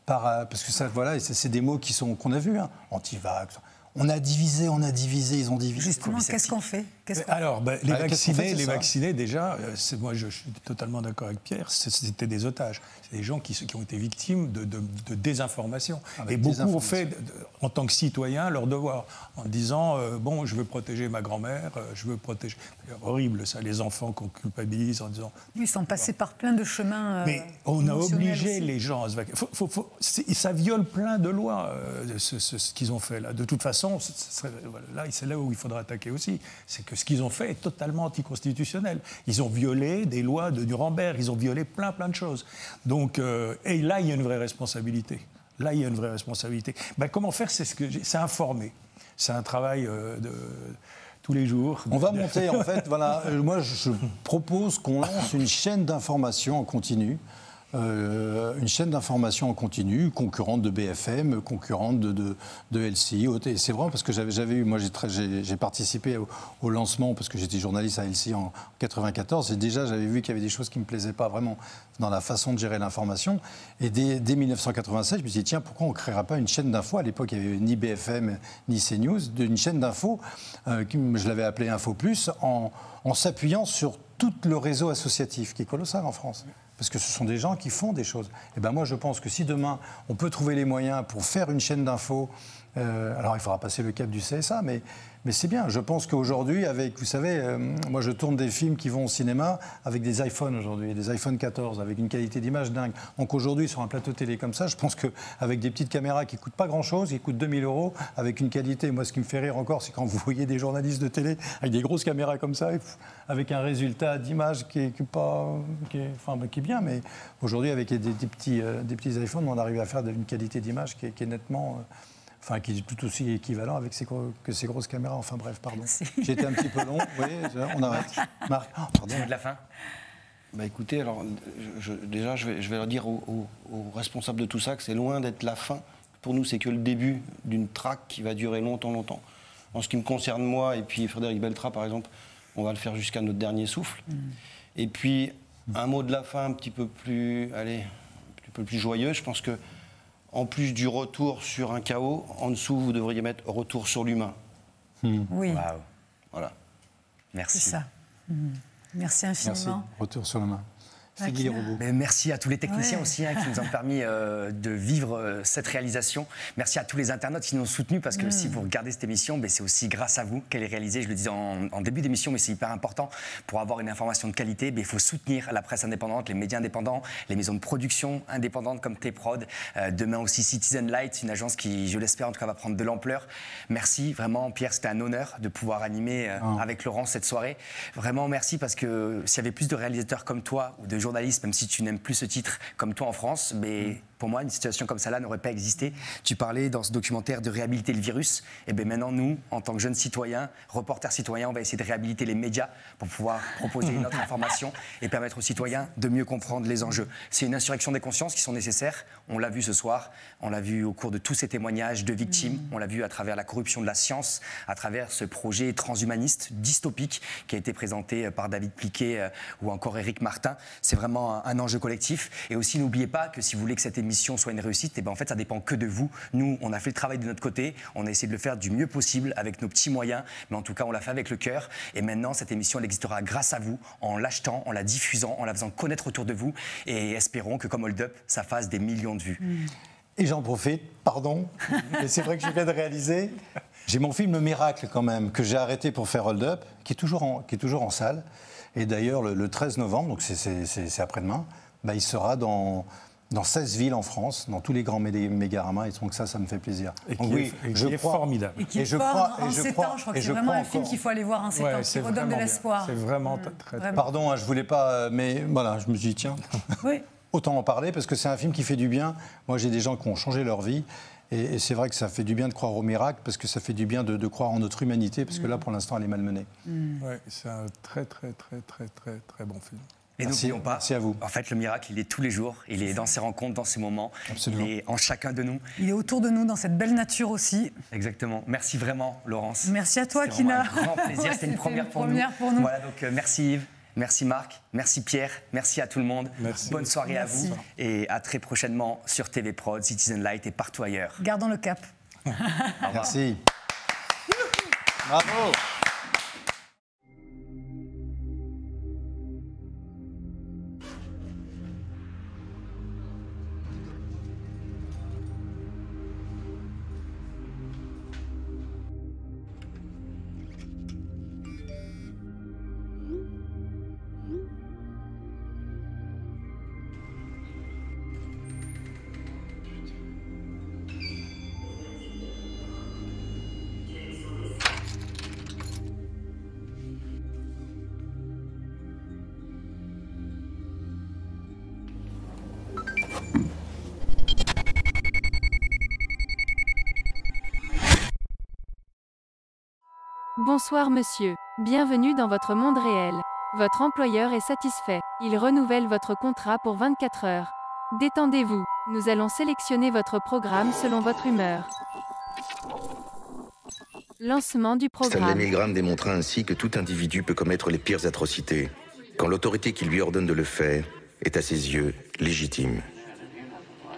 parce que ça, voilà, c'est des mots qu'on a vus, hein, antivax. On a divisé, ils ont divisé. Justement, qu'est-ce qu'on fait ? Alors, les vaccinés, déjà, moi je suis totalement d'accord avec Pierre, c'était des otages. C'est des gens qui ont été victimes de désinformation. Et beaucoup ont fait, en tant que citoyens, leur devoir, en disant, je veux protéger ma grand-mère, je veux protéger... C'est horrible, ça, les enfants qu'on culpabilise en disant... Oui, ils sont passés par plein de chemins. Mais on a obligé les gens à se vacciner. Ça viole plein de lois, ce qu'ils ont fait là. De toute façon, c'est là où il faudra attaquer aussi. C'est que ce qu'ils ont fait est totalement anticonstitutionnel. Ils ont violé des lois de Nuremberg, ils ont violé plein de choses. Donc, et là, il y a une vraie responsabilité. Comment faire ? C'est informer. C'est un travail de tous les jours. On va monter, en fait, voilà. Moi, je propose qu'on lance une chaîne d'information en continu. Une chaîne d'information en continu, concurrente de BFM, concurrente de LCI. Et c'est vrai parce que j'avais eu, moi j'ai participé au lancement parce que j'étais journaliste à LCI en 94 et déjà j'avais vu qu'il y avait des choses qui ne me plaisaient pas vraiment dans la façon de gérer l'information. Et dès 1996, je me suis dit tiens, pourquoi on ne créera pas une chaîne d'infos ? À l'époque, il n'y avait ni BFM ni CNews, une chaîne d'infos, je l'avais appelée Info Plus, en s'appuyant sur tout le réseau associatif qui est colossal en France. Parce que ce sont des gens qui font des choses. Et ben moi, je pense que si demain, on peut trouver les moyens pour faire une chaîne d'infos, alors il faudra passer le cap du CSA, mais c'est bien. Je pense qu'aujourd'hui, vous savez, moi je tourne des films qui vont au cinéma avec des iPhones aujourd'hui, des iPhone 14, avec une qualité d'image dingue. Donc aujourd'hui, sur un plateau télé comme ça, je pense qu'avec des petites caméras qui ne coûtent pas grand-chose, qui coûtent 2000 €, avec une qualité, moi ce qui me fait rire encore, c'est quand vous voyez des journalistes de télé avec des grosses caméras comme ça, avec un résultat d'image qui est bien, mais aujourd'hui, avec des petits iPhones, on arrive à faire une qualité d'image qui est nettement... qui est tout aussi équivalent avec ces grosses caméras. Enfin bref, pardon. J'ai été un petit peu long. Oui, on arrête. Marc, pardon. De la fin. Écoutez, alors, déjà, je vais leur dire aux responsables de tout ça que c'est loin d'être la fin. Pour nous, c'est que le début d'une traque qui va durer longtemps. En ce qui me concerne, moi, et puis Frédéric Veltra, par exemple, on va le faire jusqu'à notre dernier souffle. Et puis, un mot de la fin un petit peu plus joyeux. Je pense que en plus du retour sur un chaos, en dessous, vous devriez mettre retour sur l'humain. Oui. Wow. Voilà. Merci. C'est ça. Merci infiniment. Merci. Retour sur l'humain. les robots. Mais merci à tous les techniciens aussi qui nous ont permis de vivre cette réalisation. Merci à tous les internautes qui nous ont soutenus parce que si vous regardez cette émission, c'est aussi grâce à vous qu'elle est réalisée. Je le disais en début d'émission, mais c'est hyper important. Pour avoir une information de qualité, il faut soutenir la presse indépendante, les médias indépendants, les maisons de production indépendantes comme T-Prod. Demain aussi Citizen Light, une agence qui, je l'espère en tout cas, va prendre de l'ampleur. Merci vraiment Pierre, c'était un honneur de pouvoir animer avec Laurence cette soirée. Vraiment merci parce que s'il y avait plus de réalisateurs comme toi ou de journalistes, même si tu n'aimes plus ce titre comme toi en France, mais pour moi, une situation comme celle-là n'aurait pas existé. Tu parlais dans ce documentaire de réhabiliter le virus. Et bien maintenant, nous, en tant que jeunes citoyens, reporters citoyens, on va essayer de réhabiliter les médias pour pouvoir proposer notre information et permettre aux citoyens de mieux comprendre les enjeux. C'est une insurrection des consciences qui sont nécessaires. On l'a vu ce soir, on l'a vu au cours de tous ces témoignages de victimes, on l'a vu à travers la corruption de la science, à travers ce projet transhumaniste, dystopique, qui a été présenté par David Pliquet ou encore Éric Martin. C'est vraiment un enjeu collectif. Et aussi, n'oubliez pas que si vous voulez que cette émission soit une réussite, en fait, ça dépend que de vous. Nous, on a fait le travail de notre côté, on a essayé de le faire du mieux possible avec nos petits moyens, mais en tout cas, on l'a fait avec le cœur. Et maintenant, cette émission, elle existera grâce à vous, en l'achetant, en la diffusant, en la faisant connaître autour de vous. Et espérons que, comme Hold Up, ça fasse des millions de vues. Et j'en profite, pardon, mais c'est vrai que je viens de réaliser. J'ai mon film Le Miracle, quand même, que j'ai arrêté pour faire Hold Up, qui est toujours en salle. Et d'ailleurs, le 13 novembre, donc c'est après-demain, il sera dans 16 villes en France, dans tous les grands Mégarama, et donc ça me fait plaisir. Et qui est formidable. Et qui est fort en ces temps. Je crois que c'est vraiment un film qu'il faut aller voir en ces temps, qui redonne de l'espoir. C'est vraiment très... Pardon, je voulais pas, mais voilà, je me suis dit, tiens, autant en parler, parce que c'est un film qui fait du bien. Moi, j'ai des gens qui ont changé leur vie, et c'est vrai que ça fait du bien de croire au miracle, parce que ça fait du bien de croire en notre humanité, parce que là, pour l'instant, elle est malmenée. Ouais, c'est un très bon film. Et n'oublions pas, merci à vous. En fait, le miracle, il est tous les jours, il est dans ces rencontres, dans ces moments, Absolument. Il est en chacun de nous. Il est autour de nous, dans cette belle nature aussi. Exactement. Merci vraiment, Laurence. Merci à toi, Kina. C'était un grand plaisir, c'était une première pour nous. Voilà, donc merci Yves, merci Marc, merci Pierre, merci à tout le monde. Merci. Bonne soirée à vous et à très prochainement sur TV Prod, Citizen Light et partout ailleurs. Gardons le cap. Merci. Bravo. Bonsoir monsieur, bienvenue dans votre monde réel. Votre employeur est satisfait, il renouvelle votre contrat pour 24 heures. Détendez-vous, nous allons sélectionner votre programme selon votre humeur. Lancement du programme. Stanley Milgram démontra ainsi que tout individu peut commettre les pires atrocités, quand l'autorité qui lui ordonne de le faire est à ses yeux légitime.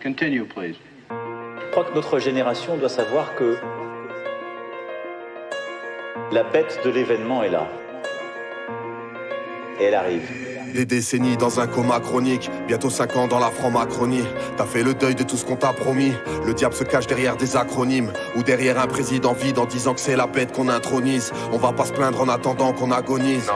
Continue, please. Je crois que notre génération doit savoir que la bête de l'événement est là. Et elle arrive. Des décennies dans un coma chronique, bientôt 5 ans dans la franc-macronie. T'as fait le deuil de tout ce qu'on t'a promis. Le diable se cache derrière des acronymes, ou derrière un président vide en disant que c'est la bête qu'on intronise. On va pas se plaindre en attendant qu'on agonise.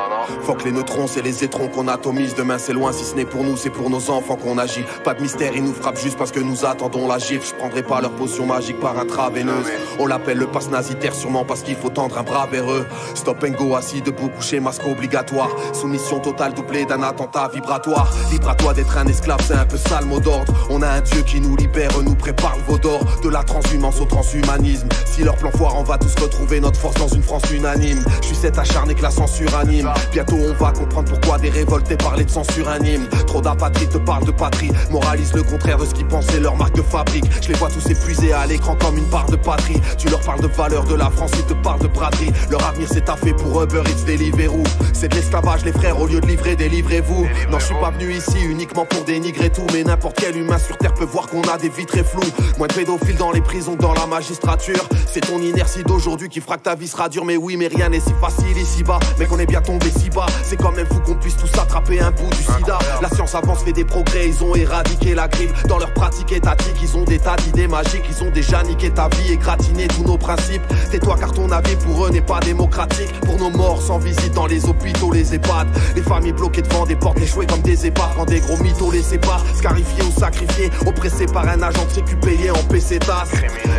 Faut que les neutrons, c'est les étrons qu'on atomise. Demain c'est loin, si ce n'est pour nous, c'est pour nos enfants qu'on agit. Pas de mystère, ils nous frappent juste parce que nous attendons la gifle. Je prendrai pas leur potion magique par intraveineuse. On l'appelle le pass nasitaire sûrement parce qu'il faut tendre un bras vers eux. Stop and go, assis debout, couché, masque obligatoire. Soumission totale doublée d'un attentat vibratoire. Libre à toi d'être un esclave, c'est un peu ça le mot d'ordre. On a un dieu qui nous libère, nous prépare le veau d'or. De la transhumance au transhumanisme. Si leur plan foire, on va tous retrouver notre force dans une France unanime. Je suis cet acharné que la censure anime. Bientôt on va comprendre pourquoi des révoltés parlaient de censure anime. Trop d'apatrie te parlent de patrie, moralise le contraire de ce qu'ils pensaient leur marque de fabrique. Je les vois tous épuisés à l'écran comme une part de patrie. Tu leur parles de valeur de la France, ils te parlent de braderie. Leur avenir c'est taffé pour Uber Eats, Deliveroo. C'est de l'esclavage les frères au lieu de livrer, délivrez-vous. Non, je suis pas venu ici uniquement pour dénigrer tout, mais n'importe quel humain sur terre peut voir qu'on a des vies très floues. Moins de pédophiles dans les prisons que dans la magistrature. C'est ton inertie d'aujourd'hui qui fera que ta vie sera dure. Mais oui, mais rien n'est si facile ici-bas. Mais qu'on est bien tombé si bas. C'est quand même fou qu'on puisse tous attraper un bout du sida. La science avance, fait des progrès, ils ont éradiqué la grippe. Dans leur pratique étatique, ils ont des tas d'idées magiques. Ils ont déjà niqué ta vie et gratiné tous nos principes. Tais-toi car ton avis pour eux n'est pas démocratique. Pour nos morts sans visite dans les hôpitaux, les EHPAD. Les familles bloquées devant des portes échouées comme des épaves. Quand des gros mythos les séparent, scarifiés ou sacrifiés, oppressés par un agent de sécu payé en PC-tasse.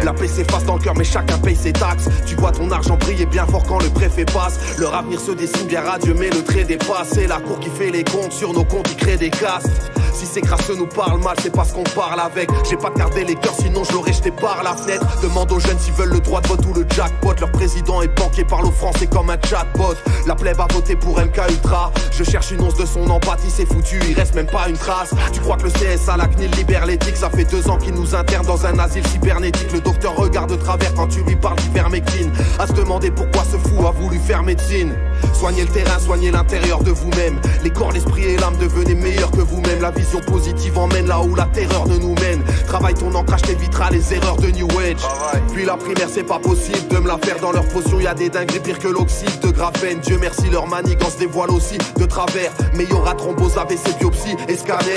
La paix s'efface dans le cœur mais chacun paye ses taxes. Tu vois ton argent briller bien fort quand le préfet passe. Leur avenir se dessine bien radieux mais le trait dépasse. C'est la cour qui fait les comptes, sur nos comptes qui crée des castes. Si ces crasseux nous parlent mal, c'est parce qu'on parle avec. J'ai pas de carte d'électeur, sinon je l'aurais jeté par la fenêtre. Demande aux jeunes s'ils veulent le droit de vote ou le jackpot. Leur président est banqué par l'eau français comme un chatbot. La plèbe a voté pour MK Ultra. Je cherche une once de son empathie, c'est foutu, il reste même pas une trace. Tu crois que le CSA, la CNIL libère l'éthique? Ça fait 2 ans qu'ils nous internent dans un asile cybernétique. Le docteur regarde de travers quand tu lui parles d'ivermectine. À se demander pourquoi ce fou a voulu faire médecine. Soignez le terrain, soignez l'intérieur de vous-même. Les corps, l'esprit et l'âme, devenez meilleurs que vous-même. La vision positive emmène là où la terreur ne nous mène. Travaille ton ancrage, t'éviteras les erreurs de New Age. Puis la primaire, c'est pas possible de me la faire dans leur potion. Y a des dingueries pires que l'oxyde de graphène. Dieu merci, leur manigance dévoile aussi de travers. Mais y aura thrombose, AVC, biopsie et scanner.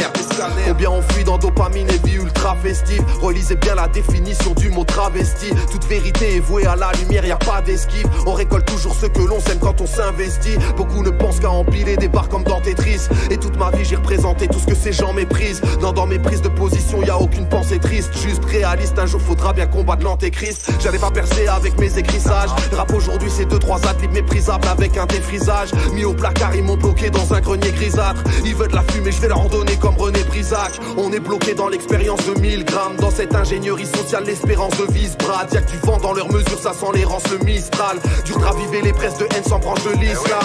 Combien on fuit dans dopamine et vie ultra festive. Relisez bien la définition du mot travesti. Toute vérité est vouée à la lumière, y a pas d'esquive. On récolte toujours ce que l'on sème quand on s'investit. Beaucoup ne pensent qu'à empiler des barres comme dans Tetris. Et toute ma vie j'ai représenté tout ce que ces gens méprisent. Non, dans mes prises de position y a aucune pensée triste. Juste réaliste, un jour faudra bien combattre l'antéchrist. J'allais pas percer avec mes écrissages. Rap aujourd'hui c'est 2-3 athlètes méprisables avec un défrisage. Mis au placard ils m'ont bloqué dans un grenier grisâtre. Ils veulent de la fumée, je vais leur en donner comme René Brisac. On est bloqué dans l'expérience de 1000 grammes. Dans cette ingénierie sociale l'espérance de vise brade. Y'a que du vent dans leurs mesures, ça sent l'errance, le Mistral. Dur de raviver les presses de haine sans branche de l'islam.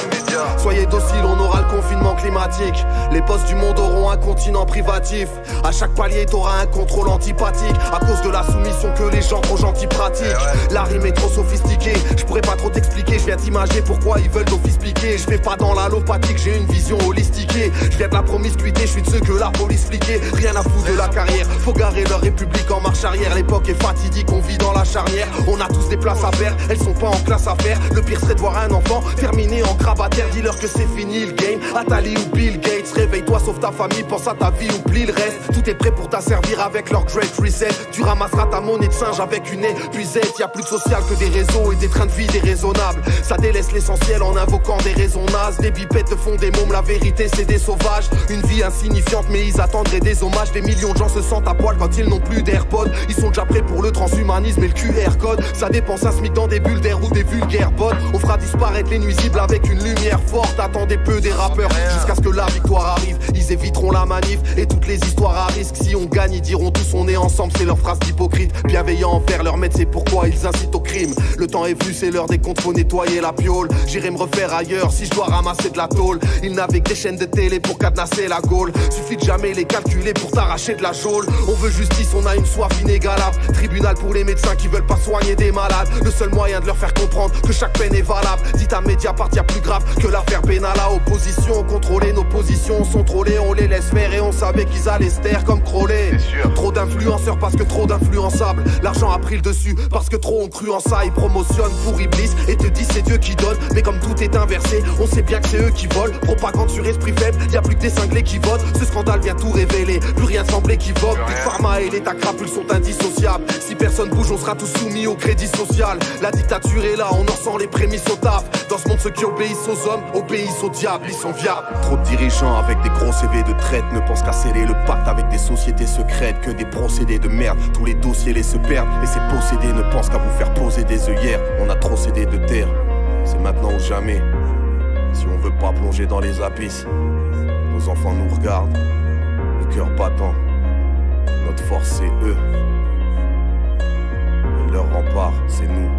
Soyez dociles, on aura le confinement climatique. Les postes du monde auront un continent privatif. À chaque palier t'auras un contrôle antipathique. À cause de la soumission que les gens trop gentils pratiquent. La rime est trop sophistiquée, je pourrais pas trop t'expliquer. Je viens t'imager pourquoi ils veulent d'office piquer. Je fais pas dans l'allopathique, j'ai une vision holistiquée. Je viens de la promiscuité, je suis de ceux que la police fliquait. Rien à foutre de la carrière, faut garer leur république en marche arrière. L'époque est fatidique, on vit dans la charnière. On a tous des places à faire, elles sont pas en classe à faire. Le pire serait de voir un enfant terminé en grabataire. Dis-leur que c'est fini le game, Atali ou Bill Gates. Réveille-toi, sauve ta famille, pense à ta vie, oublie le reste. Tout est prêt pour t'asservir avec leur Great Reset. Tu ramasseras ta monnaie de singe avec une épuisette. Y'a plus de social que des réseaux et des trains de vie déraisonnables. Ça délaisse l'essentiel en invoquant des raisons nazes. Des bipettes te font des mômes, la vérité c'est des sauvages. Une vie insignifiante mais ils attendraient des hommages. Des millions de gens se sentent à poil quand ils n'ont plus d'AirPods. Ils sont déjà prêts pour le transhumanisme et le QR code. Ça dépense un SMIC dans des bulles d'air ou des vulgaires bots. On fera disparaître les nuisibles avec une lumière forte. Attendez peu des rappeurs jusqu'à ce que la victoire arrive. Ils éviteront la manif et toutes les histoires à risque. Si on gagne ils diront tous on est ensemble. C'est leur phrase d'hypocrite. Bienveillant envers leur maître, c'est pourquoi ils incitent au crime. Le temps est venu, c'est l'heure des comptes, faut nettoyer la piole. J'irai me refaire ailleurs si je dois ramasser de la tôle. Ils n'avaient que des chaînes de télé pour cadenasser la Gaule. Suffit de jamais les calculer pour t'arracher de la geôle. On veut justice, on a une soif inégalable. Tribunal pour les médecins qui veulent pas soigner des malades. Le seul moyen de leur faire comprendre que chaque peine est valable. Dites à Mediapart, y'a plus grave que l'affaire Benalla. Opposition, contrôler nos positions sont trollés. On les laisse faire et on savait qu'ils allaient se taire comme Crowley. Trop d'influenceurs parce que trop d'influençables. L'argent a pris le dessus parce que trop ont cru en ça. Ils promotionnent pour Iblis et te disent c'est Dieu qui donne. Mais comme tout est inversé, on sait bien que c'est eux qui volent. Propagande sur esprit faible, y'a plus que des cinglés qui votent. Ce scandale vient tout révéler, plus rien ne semble équivoque. Big Pharma et l'état crapule sont indissociables. Si personne bouge, on sera tous soumis au crédit social. La dictature est là, on en sent les prémices au taf. Dans ce monde, ceux qui obéissent aux hommes obéissent au diable, ils sont viables. Trop de dirigeants avec des gros CV de traite ne pensent qu'à sceller le pacte avec des sociétés secrètes. Que des procédés de merde, tous les dossiers les se perdent. Et ces possédés ne pensent qu'à vous faire poser des œillères. On a trop cédé de terre, c'est maintenant ou jamais. Si on veut pas plonger dans les abysses, nos enfants nous regardent, le cœur battant. Notre force c'est eux, et leur rempart c'est nous.